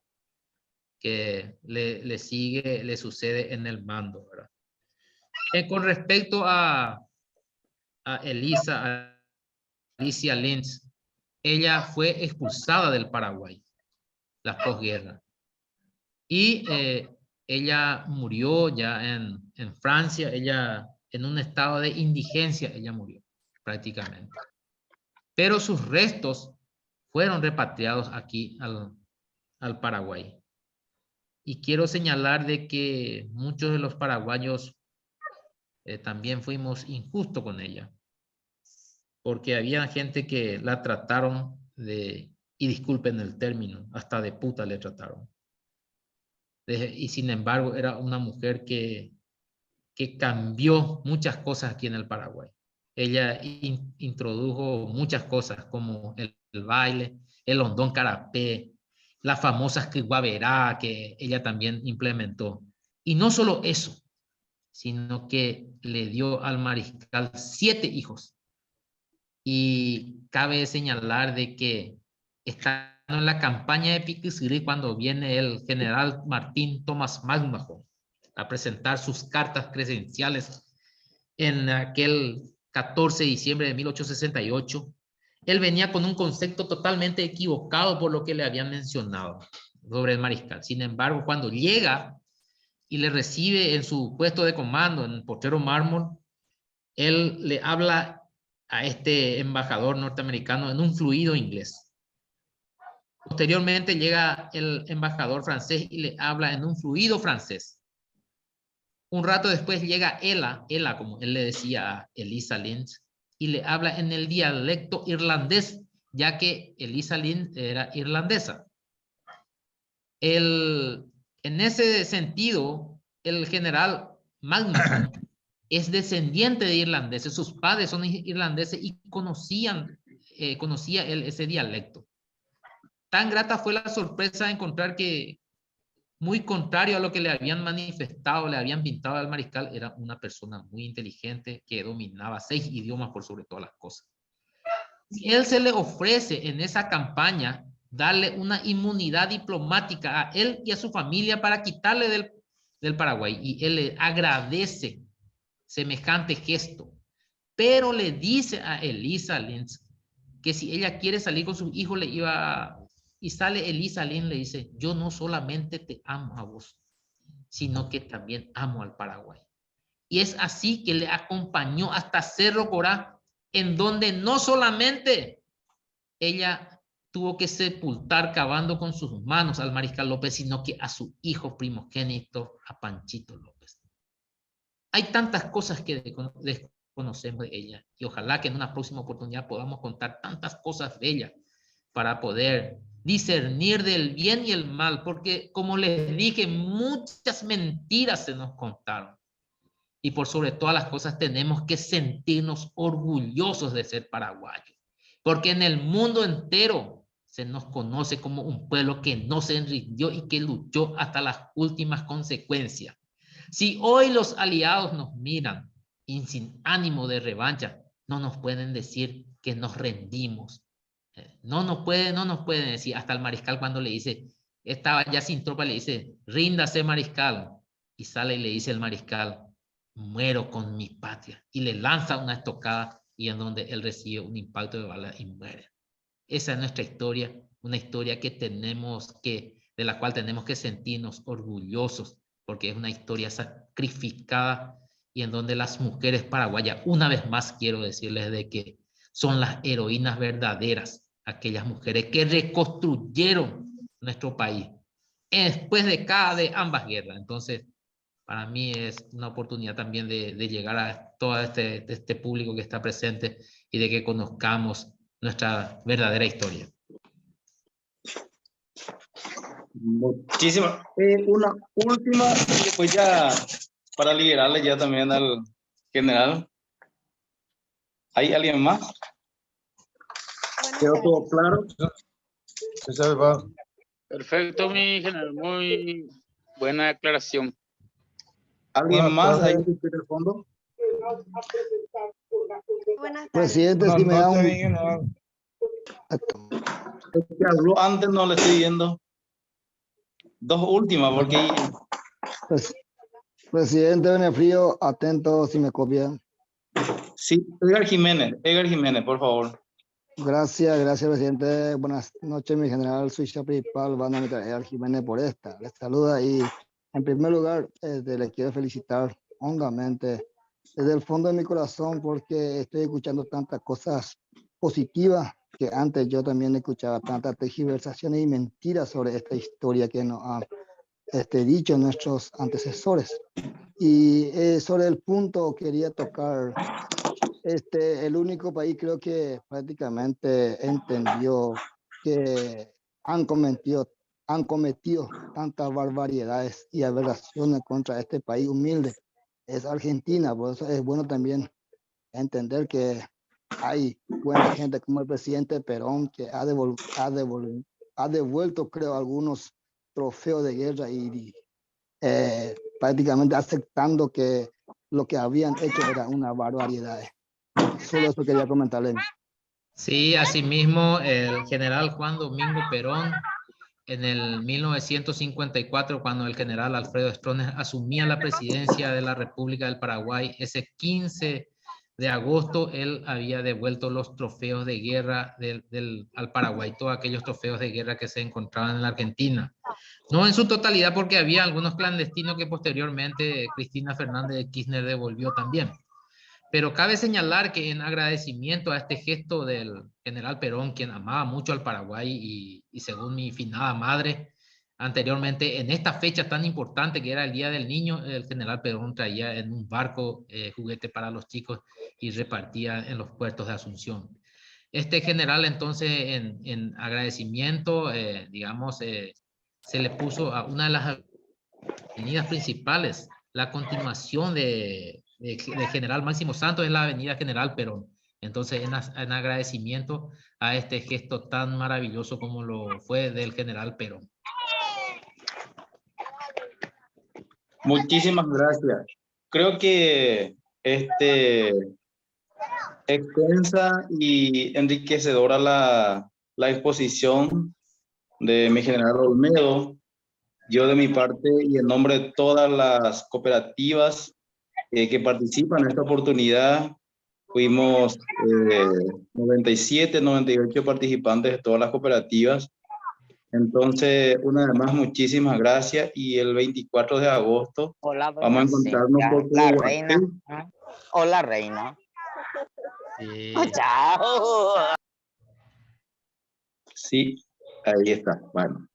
que le sigue, le sucede en el mando, ¿verdad? Con respecto a Alicia Lins, ella fue expulsada del Paraguay, la posguerra. Y ella murió ya en Francia, ella en un estado de indigencia, ella murió prácticamente. Pero sus restos fueron repatriados aquí al Paraguay. Y quiero señalar de que muchos de los paraguayos también fuimos injustos con ella, porque había gente que la trataron y disculpen el término, hasta de puta le trataron. Y sin embargo era una mujer que que cambió muchas cosas aquí en el Paraguay. Ella introdujo muchas cosas como el baile, el hondón carapé, las famosas guaberá que ella también implementó. Y no solo eso, sino que le dio al mariscal 7 hijos. Y cabe señalar de que estando en la campaña de Piquisiri, cuando viene el general Martín Tomás Magmajo a presentar sus cartas credenciales en aquel 14 de diciembre de 1868, él venía con un concepto totalmente equivocado por lo que le habían mencionado sobre el mariscal. Sin embargo, cuando llega y le recibe en su puesto de comando en Potrero Mármol, él le habla a este embajador norteamericano en un fluido inglés. Posteriormente llega el embajador francés y le habla en un fluido francés. Un rato después llega Ella, como él le decía a Elisa Lind, y le habla en el dialecto irlandés, ya que Elisa Lind era irlandesa. En ese sentido, el general Magmason es descendiente de irlandeses, sus padres son irlandeses y conocía él ese dialecto. Tan grata fue la sorpresa de encontrar que, muy contrario a lo que le habían manifestado, le habían pintado al mariscal, era una persona muy inteligente que dominaba 6 idiomas por sobre todas las cosas. Él se le ofrece en esa campaña darle una inmunidad diplomática a él y a su familia para quitarle del Paraguay, y él le agradece semejante gesto, pero le dice a Elisa Lind que si ella quiere salir con sus hijos le iba. Y sale Elisa Lind, le dice: yo no solamente te amo a vos, sino que también amo al Paraguay. Y es así que le acompañó hasta Cerro Corá, en donde no solamente ella tuvo que sepultar cavando con sus manos al mariscal López, sino que a su hijo primogénito, a Panchito López. Hay tantas cosas que desconocemos de ella, y ojalá que en una próxima oportunidad podamos contar tantas cosas de ella para poder discernir del bien y el mal, porque como les dije, muchas mentiras se nos contaron. Y por sobre todas las cosas tenemos que sentirnos orgullosos de ser paraguayos, porque en el mundo entero se nos conoce como un pueblo que no se rindió y que luchó hasta las últimas consecuencias. Si hoy los aliados nos miran y sin ánimo de revancha, no nos pueden decir que nos rendimos. No nos pueden decir. Hasta el mariscal, cuando le dice, estaba ya sin tropa, le dice: ríndase, mariscal. Y sale y le dice el mariscal: muero con mi patria. Y le lanza una estocada, y en donde él recibe un impacto de bala y muere. Esa es nuestra historia, una historia de la cual tenemos que sentirnos orgullosos, porque es una historia sacrificada, y en donde las mujeres paraguayas, una vez más quiero decirles de que son las heroínas verdaderas, aquellas mujeres que reconstruyeron nuestro país después de ambas guerras. Entonces, para mí es una oportunidad también de llegar a todo este público que está presente y de que conozcamos nuestra verdadera historia. Muchísimas. Una última, y después ya para liberarle ya también al general. ¿Hay alguien más? ¿Quedó todo claro? Perfecto, mi general. Muy buena aclaración. ¿Alguien más ahí en el fondo? Buenas tardes. Presidente, si me da un... El que habló antes no le estoy viendo. Dos últimas, porque... Presidente Benefrío, atento si me copian. Sí, Edgar Jiménez, por favor. Gracias, presidente. Buenas noches, mi general Suiza principal, van a Edgar Jiménez por esta. Les saluda y en primer lugar le quiero felicitar hondamente desde el fondo de mi corazón, porque estoy escuchando tantas cosas positivas que antes yo también escuchaba tantas tergiversaciones y mentiras sobre esta historia que nos han dicho nuestros antecesores. Y sobre el punto quería tocar, el único país creo que prácticamente entendió que han cometido tantas barbaridades y aberraciones contra este país humilde, es Argentina, por eso es bueno también entender que hay buena gente como el presidente Perón que ha devuelto, creo, algunos trofeos de guerra y prácticamente aceptando que lo que habían hecho era una barbaridad. Solo eso quería comentarle. Sí, asimismo, el general Juan Domingo Perón, en el 1954, cuando el general Alfredo Stroessner asumía la presidencia de la República del Paraguay, ese 15 de agosto, él había devuelto los trofeos de guerra al Paraguay, todos aquellos trofeos de guerra que se encontraban en la Argentina. No en su totalidad, porque había algunos clandestinos que posteriormente Cristina Fernández de Kirchner devolvió también. Pero cabe señalar que en agradecimiento a este gesto del general Perón, quien amaba mucho al Paraguay y según mi finada madre, anteriormente en esta fecha tan importante que era el Día del Niño, el general Perón traía en un barco juguete para los chicos y repartía en los puertos de Asunción. Este general entonces en agradecimiento, digamos, se le puso a una de las avenidas principales, la continuación de General Máximo Santos es la avenida General Perón. Entonces, en agradecimiento a este gesto tan maravilloso como lo fue del general Perón. Muchísimas gracias. Creo que extensa y enriquecedora la exposición de mi general Olmedo. Yo de mi parte y en nombre de todas las cooperativas que participan en esta oportunidad, fuimos 97, 98 participantes de todas las cooperativas. Entonces, una vez más, muchísimas gracias. Y el 24 de agosto Hola, vamos a encontrarnos por la Cuba. reina. Hola, reina. Chao. Sí, ahí está. Bueno.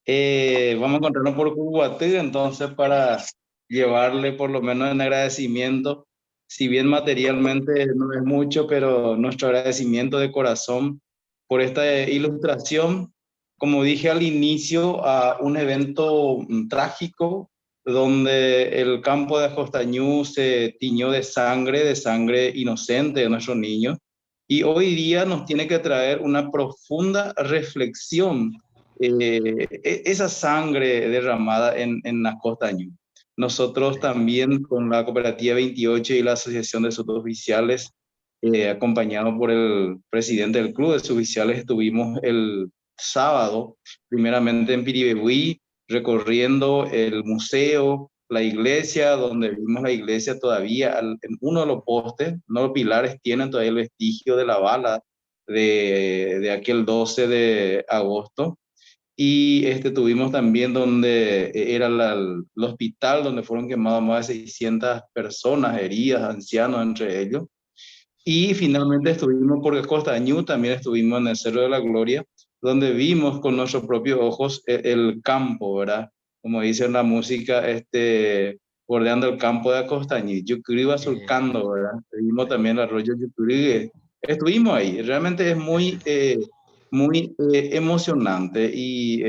Vamos a encontrarnos por Cubatí, entonces, para llevarle por lo menos en agradecimiento, si bien materialmente no es mucho, pero nuestro agradecimiento de corazón por esta ilustración, como dije al inicio, a un evento trágico donde el campo de Acostañú se tiñó de sangre inocente de nuestros niños, y hoy día nos tiene que traer una profunda reflexión esa sangre derramada en Acostañú. Nosotros también con la Cooperativa 28 y la Asociación de Suboficiales, acompañado por el presidente del Club de Suboficiales, estuvimos el sábado, primeramente en Piribebuy, recorriendo el museo, la iglesia, donde vimos la iglesia todavía en uno de los postes, no los pilares tienen todavía el vestigio de la bala de aquel 12 de agosto. Y tuvimos también donde era el hospital donde fueron quemadas más de 600 personas, heridas, ancianos entre ellos. Y finalmente estuvimos por Acostañú, también estuvimos en el Cerro de la Gloria, donde vimos con nuestros propios ojos el campo, ¿verdad? Como dice en la música, bordeando el campo de Acostañú, Yucurí iba surcando, ¿verdad? Vimos también el arroyo Yucurí. Estuvimos ahí, realmente es muy emocionante y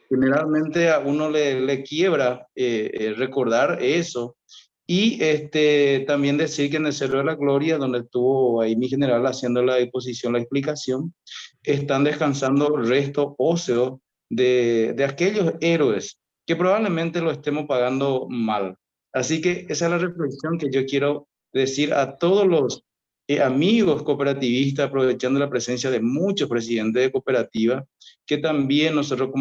generalmente a uno le quiebra recordar eso. Y también decir que en el Cerro de la Gloria, donde estuvo ahí mi general haciendo la exposición, la explicación, están descansando restos óseos de aquellos héroes que probablemente lo estemos pagando mal. Así que esa es la reflexión que yo quiero decir a todos los amigos cooperativistas, aprovechando la presencia de muchos presidentes de cooperativas, que también nosotros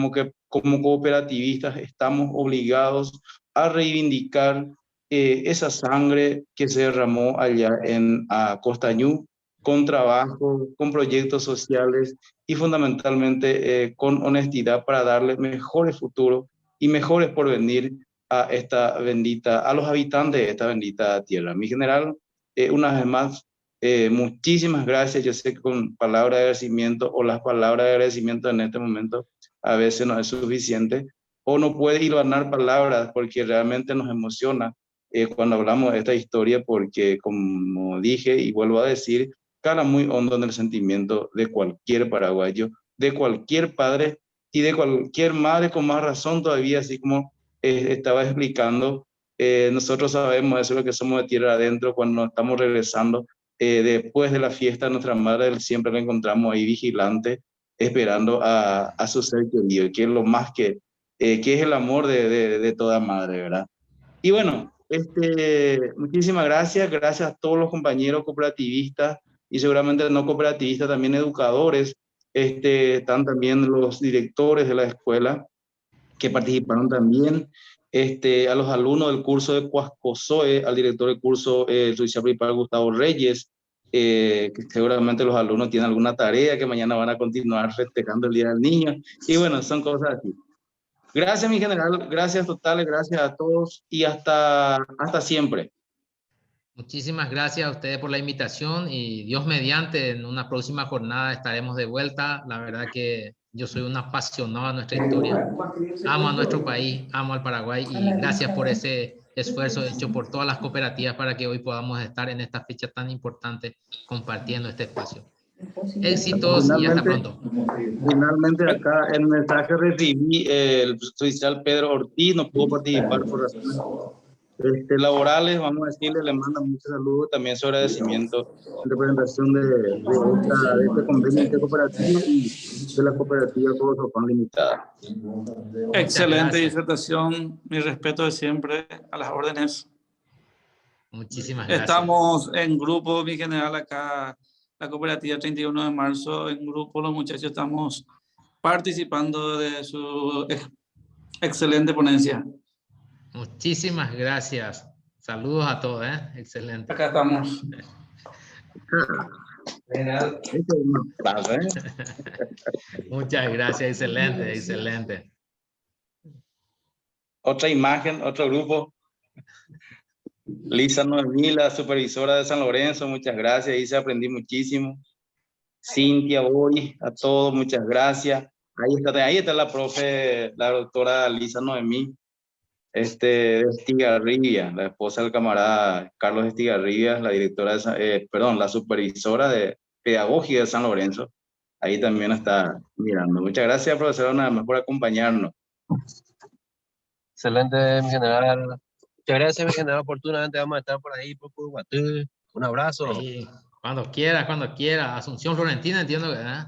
como cooperativistas estamos obligados a reivindicar esa sangre que se derramó allá en Acostañú, con trabajo, con proyectos sociales y fundamentalmente con honestidad para darle mejores futuros y mejores porvenir a los habitantes de esta bendita tierra. Mi general, una vez más, muchísimas gracias. Yo sé que con palabras de agradecimiento o las palabras de agradecimiento en este momento a veces no es suficiente o no puede hilvanar palabras porque realmente nos emociona cuando hablamos de esta historia, porque como dije y vuelvo a decir, cala muy hondo en el sentimiento de cualquier paraguayo, de cualquier padre y de cualquier madre, con más razón todavía, así como estaba explicando Nosotros sabemos eso, lo que somos de tierra adentro, cuando nos estamos regresando después de la fiesta, nuestra madre siempre la encontramos ahí vigilante, esperando a su ser querido, que es lo más que es el amor de toda madre, ¿verdad? Y bueno, muchísimas gracias, gracias a todos los compañeros cooperativistas y seguramente no cooperativistas, también educadores, están también los directores de la escuela que participaron también, a los alumnos del curso de Cuascozoe, al director del curso Judicial Principal Gustavo Reyes, que seguramente los alumnos tienen alguna tarea que mañana van a continuar festejando el Día del Niño, y bueno, son cosas así. Gracias, mi general, gracias totales, gracias a todos y hasta siempre. Muchísimas gracias a ustedes por la invitación y Dios mediante, en una próxima jornada estaremos de vuelta. La verdad que yo soy un apasionado de nuestra historia. Amo a nuestro país, amo al Paraguay y gracias por ese esfuerzo hecho por todas las cooperativas para que hoy podamos estar en esta fecha tan importante compartiendo este espacio. Éxitos y hasta pronto. Finalmente acá el mensaje recibí, el judicial Pedro Ortiz no pudo participar por razones laborales, vamos a decirle, le manda muchos saludos, también su agradecimiento en representación de este convenio intercooperativo y de la cooperativa Cobosopán Limitada. Excelente disertación, mi respeto de siempre a las órdenes. Muchísimas gracias. Estamos en grupo, mi general, acá, la cooperativa 31 de marzo, en grupo los muchachos estamos participando de su excelente ponencia. Muchísimas gracias. Saludos a todos, ¿eh? Excelente. Acá estamos. Muchas gracias, excelente, excelente. Otra imagen, otro grupo. Lisa Noemí, la supervisora de San Lorenzo, muchas gracias, ahí se aprendí muchísimo. Cintia, Boy, a todos, muchas gracias. Ahí está la profe, la doctora Lisa Noemí, de Estigarribia, la esposa del camarada Carlos Estigarribia, la directora la supervisora de pedagogía de San Lorenzo. Ahí también está mirando. Muchas gracias, profesora, nada más por acompañarnos. Excelente, mi general. Muchas gracias, mi general. Oportunamente vamos a estar por ahí, por Curuguatú. Un abrazo. Sí, cuando quiera, cuando quiera. Asunción Florentina, entiendo que, ¿eh?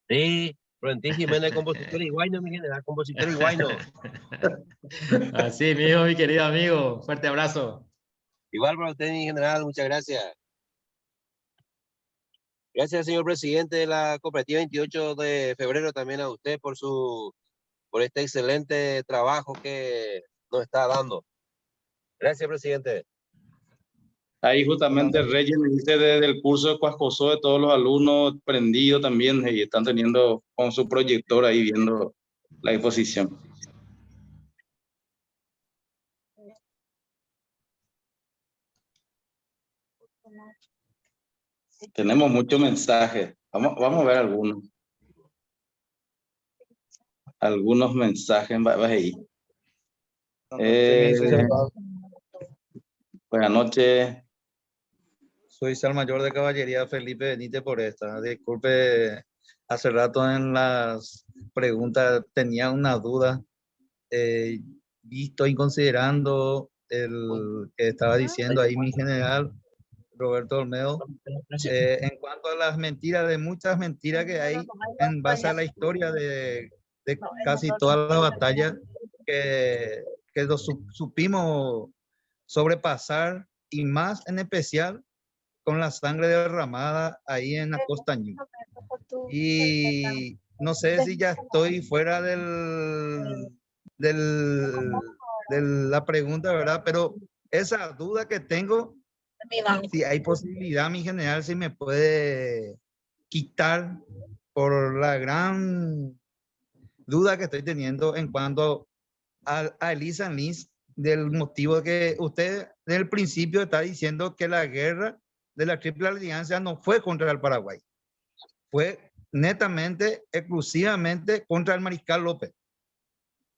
Sí, Florentín Jiménez, compositor iguayno, mi general, compositor iguayno. Así mismo, mi querido amigo. Fuerte abrazo. Igual para usted, mi general, muchas gracias. Gracias, señor presidente de la cooperativa 28 de febrero, también a usted por este excelente trabajo que nos está dando. Gracias, presidente. Ahí justamente Reyes me dice desde el curso de Cuascosó, de todos los alumnos prendidos también y están teniendo con su proyector ahí viendo la exposición. Tenemos muchos mensajes. Vamos a ver algunos. Algunos mensajes. Vas ahí. Buenas noches. Soy Salmayor de Caballería Felipe Benítez por esta. Disculpe, hace rato en las preguntas tenía una duda. Visto y considerando el que estaba diciendo ahí mi general Roberto Olmedo, en cuanto a las mentiras, de muchas mentiras que hay en base a la historia de casi todas las batallas que supimos sobrepasar, y más en especial con la sangre derramada ahí en la Costañú. Y no sé si ya estoy fuera de la pregunta, ¿verdad? Pero esa duda que tengo, si hay posibilidad, mi general, si me puede quitar por la gran duda que estoy teniendo en cuanto a Elisa Lins, del motivo que usted desde el principio está diciendo que la guerra de la Triple Alianza no fue contra el Paraguay, fue netamente, exclusivamente contra el Mariscal López.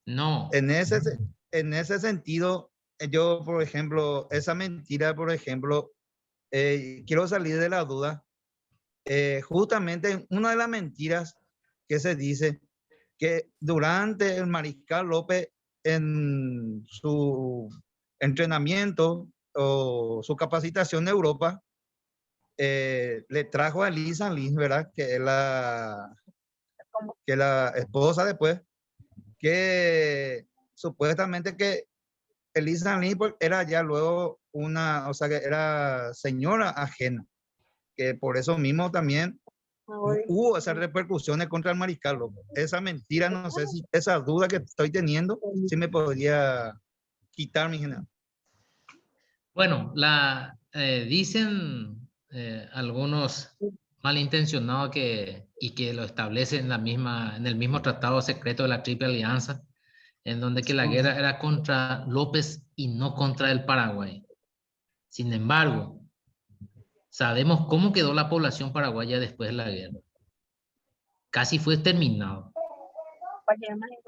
No. En ese sentido, yo, por ejemplo, esa mentira, por ejemplo, quiero salir de la duda. Justamente una de las mentiras que se dice que durante el Mariscal López, en su entrenamiento o su capacitación en Europa, le trajo a Lisa Lynn, ¿verdad? Que es la esposa después, que supuestamente que Elisa Lynn era ya luego o sea, que era señora ajena, que por eso mismo también hubo esas repercusiones contra el mariscal López. Esa mentira, no sé si esa duda que estoy teniendo, si me podría quitar, mi general. Bueno, dicen algunos malintencionados y que lo establecen en el mismo tratado secreto de la Triple Alianza, en donde que la guerra era contra López y no contra el Paraguay. Sin embargo, sabemos cómo quedó la población paraguaya después de la guerra. Casi fue exterminado.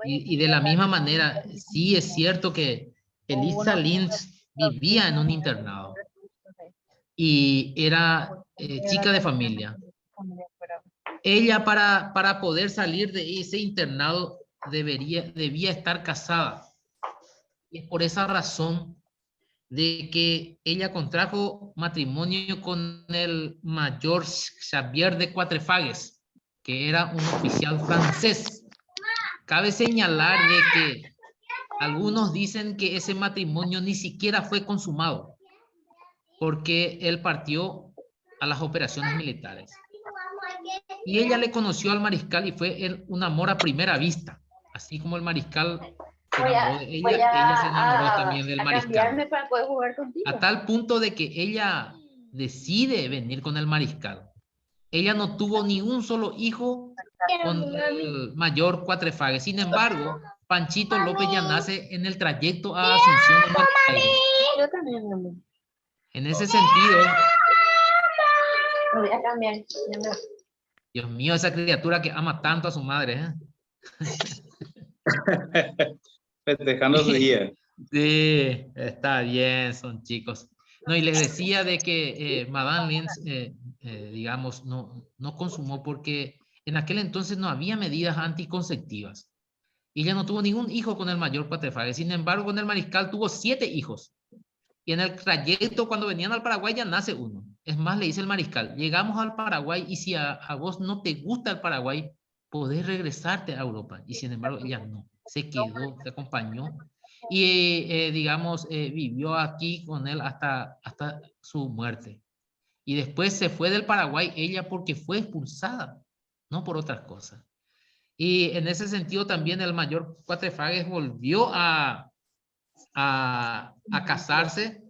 Y de la misma manera, sí es cierto que Elisa Lynch vivía en un internado y era chica de familia. Ella para poder salir de ese internado debía estar casada. Y es por esa razón de que ella contrajo matrimonio con el mayor Xavier de Quatrefages, que era un oficial francés. Cabe señalar de que algunos dicen que ese matrimonio ni siquiera fue consumado, porque él partió a las operaciones militares. Y ella le conoció al mariscal y fue un amor a primera vista, así como el mariscal se enamoró de ella, ella se enamoró también del mariscal. Para poder jugar contigo. A tal punto de que ella decide venir con el mariscal. Ella no tuvo ni un solo hijo con el mayor Quatrefages. Sin embargo, Panchito López ya nace en el trayecto a Asunción en Buenos Aires. Yo también, mi amor. En ese sentido, Me voy a cambiar. Dios mío, esa criatura que ama tanto a su madre, ¿eh? Festejando su día. Sí, está bien, son chicos. No, y les decía de que Madame Lynch, digamos, no consumó porque en aquel entonces no había medidas anticonceptivas. Y ella no tuvo ningún hijo con el mayor Quatrefages. Sin embargo, con el mariscal tuvo 7 hijos. Y en el trayecto, cuando venían al Paraguay, ya nace uno. Es más, le dice el mariscal, llegamos al Paraguay y si a vos no te gusta el Paraguay, podés regresarte a Europa. Y sin embargo, ella no. Se quedó, se acompañó. Y, digamos, vivió aquí con él hasta su muerte. Y después se fue del Paraguay ella porque fue expulsada, no por otras cosas. Y en ese sentido también el mayor Quatrefages volvió a casarse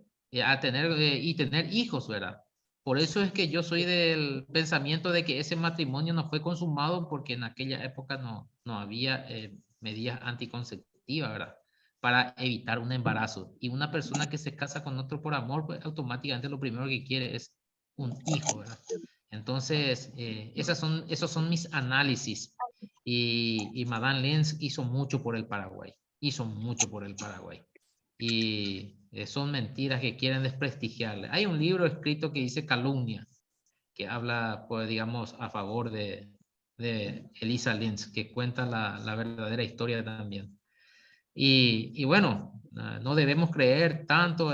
a tener hijos, ¿verdad? Por eso es que yo soy del pensamiento de que ese matrimonio no fue consumado porque en aquella época no había medidas anticonceptivas, ¿verdad? Para evitar un embarazo. Y una persona que se casa con otro por amor, pues automáticamente lo primero que quiere es un hijo, ¿verdad? Entonces, esos son mis análisis. Y Madame Lynch hizo mucho por el Paraguay. Hizo mucho por el Paraguay. Y son mentiras que quieren desprestigiarle. Hay un libro escrito que dice Calumnia, que habla, pues, digamos, a favor de Elisa Lynch, que cuenta la verdadera historia también. Y bueno, no debemos creer tanto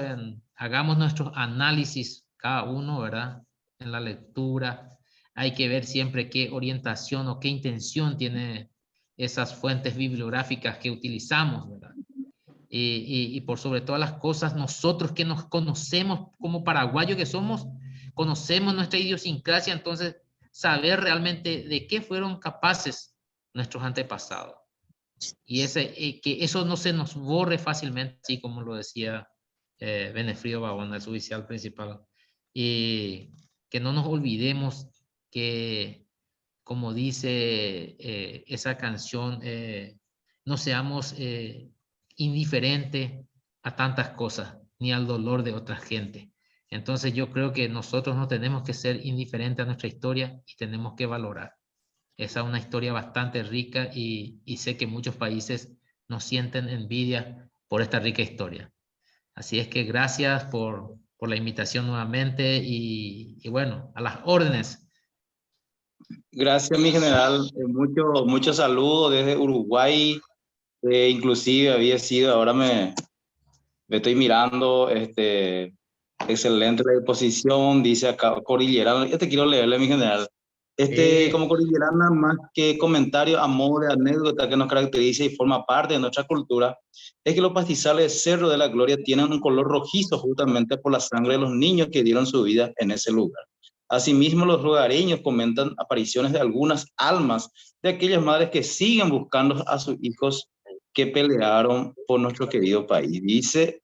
hagamos nuestros análisis cada uno, ¿verdad? En la lectura. Hay que ver siempre qué orientación o qué intención tiene esas fuentes bibliográficas que utilizamos, ¿verdad? Y por sobre todas las cosas, nosotros que nos conocemos como paraguayos que somos, conocemos nuestra idiosincrasia, entonces saber realmente de qué fueron capaces nuestros antepasados. Y que eso no se nos borre fácilmente, así como lo decía Benefrío Babona, el oficial principal. Y que no nos olvidemos que, como dice esa canción, no seamos indiferentes a tantas cosas, ni al dolor de otra gente. Entonces yo creo que nosotros no tenemos que ser indiferentes a nuestra historia y tenemos que valorar. Esa es una historia bastante rica y sé que muchos países nos sienten envidia por esta rica historia. Así es que gracias por la invitación nuevamente y bueno, a las órdenes. Gracias, mi general. Mucho saludo desde Uruguay. Inclusive había sido, ahora me estoy mirando, excelente la exposición, dice acá Cordillerana. Yo te quiero leerle, mi general. Como Cordillerana, más que comentario a modo de anécdota que nos caracteriza y forma parte de nuestra cultura, es que los pastizales Cerro de la Gloria tienen un color rojizo justamente por la sangre de los niños que dieron su vida en ese lugar. Asimismo, los lugareños comentan apariciones de algunas almas de aquellas madres que siguen buscando a sus hijos que pelearon por nuestro querido país. Dice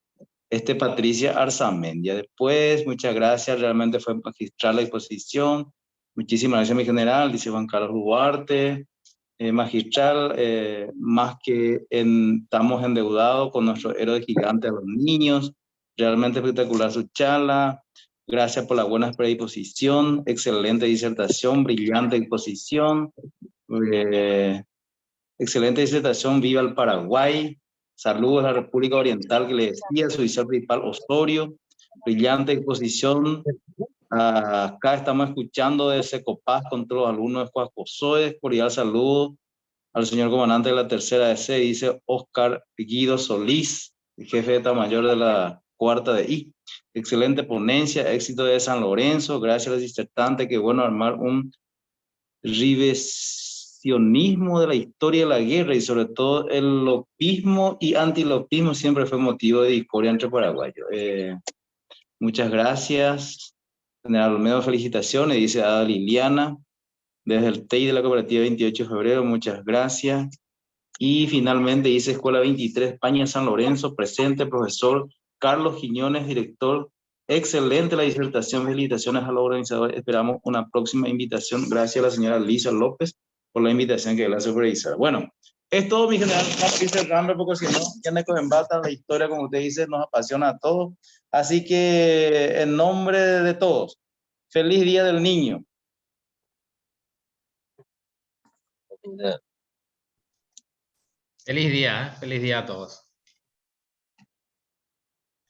Patricia Arzamendia. Después, muchas gracias, realmente fue magistral la exposición. Muchísimas gracias, mi general, dice Juan Carlos Duarte. Magistral, más que estamos endeudados con nuestro héroe gigante a los niños. Realmente espectacular su charla. Gracias por la buena predisposición. Excelente disertación, brillante exposición. Excelente disertación, viva el Paraguay. Saludos a la República Oriental, que le decía su oficial principal Osorio. Brillante exposición. Acá estamos escuchando de Secopaz con todos los alumnos de Coacosoes. Cordial saludo al señor comandante de la tercera DC, dice Oscar Guido Solís, el jefe de Estado Mayor de la cuarta de I. Excelente ponencia, éxito de San Lorenzo. Gracias a los disertantes, que bueno armar un revisionismo de la historia de la guerra y sobre todo el lopismo y antilopismo siempre fue motivo de discordia entre paraguayos. Muchas gracias. General Olmedo, felicitaciones, dice Ada Liliana, desde el TEI de la Cooperativa 28 de febrero, muchas gracias. Y finalmente dice Escuela 23, España, San Lorenzo, presente, profesor Carlos Quiñones, director. Excelente la disertación, felicitaciones a los organizadores. Esperamos una próxima invitación. Gracias a la señora Lisa López por la invitación que le hace supervisar. Bueno, es todo, mi general. Vamos a ir cerrando porque si no, ya me cogen bata. La historia, como usted dice, nos apasiona a todos. Así que, en nombre de todos, feliz Día del Niño. Feliz día a todos.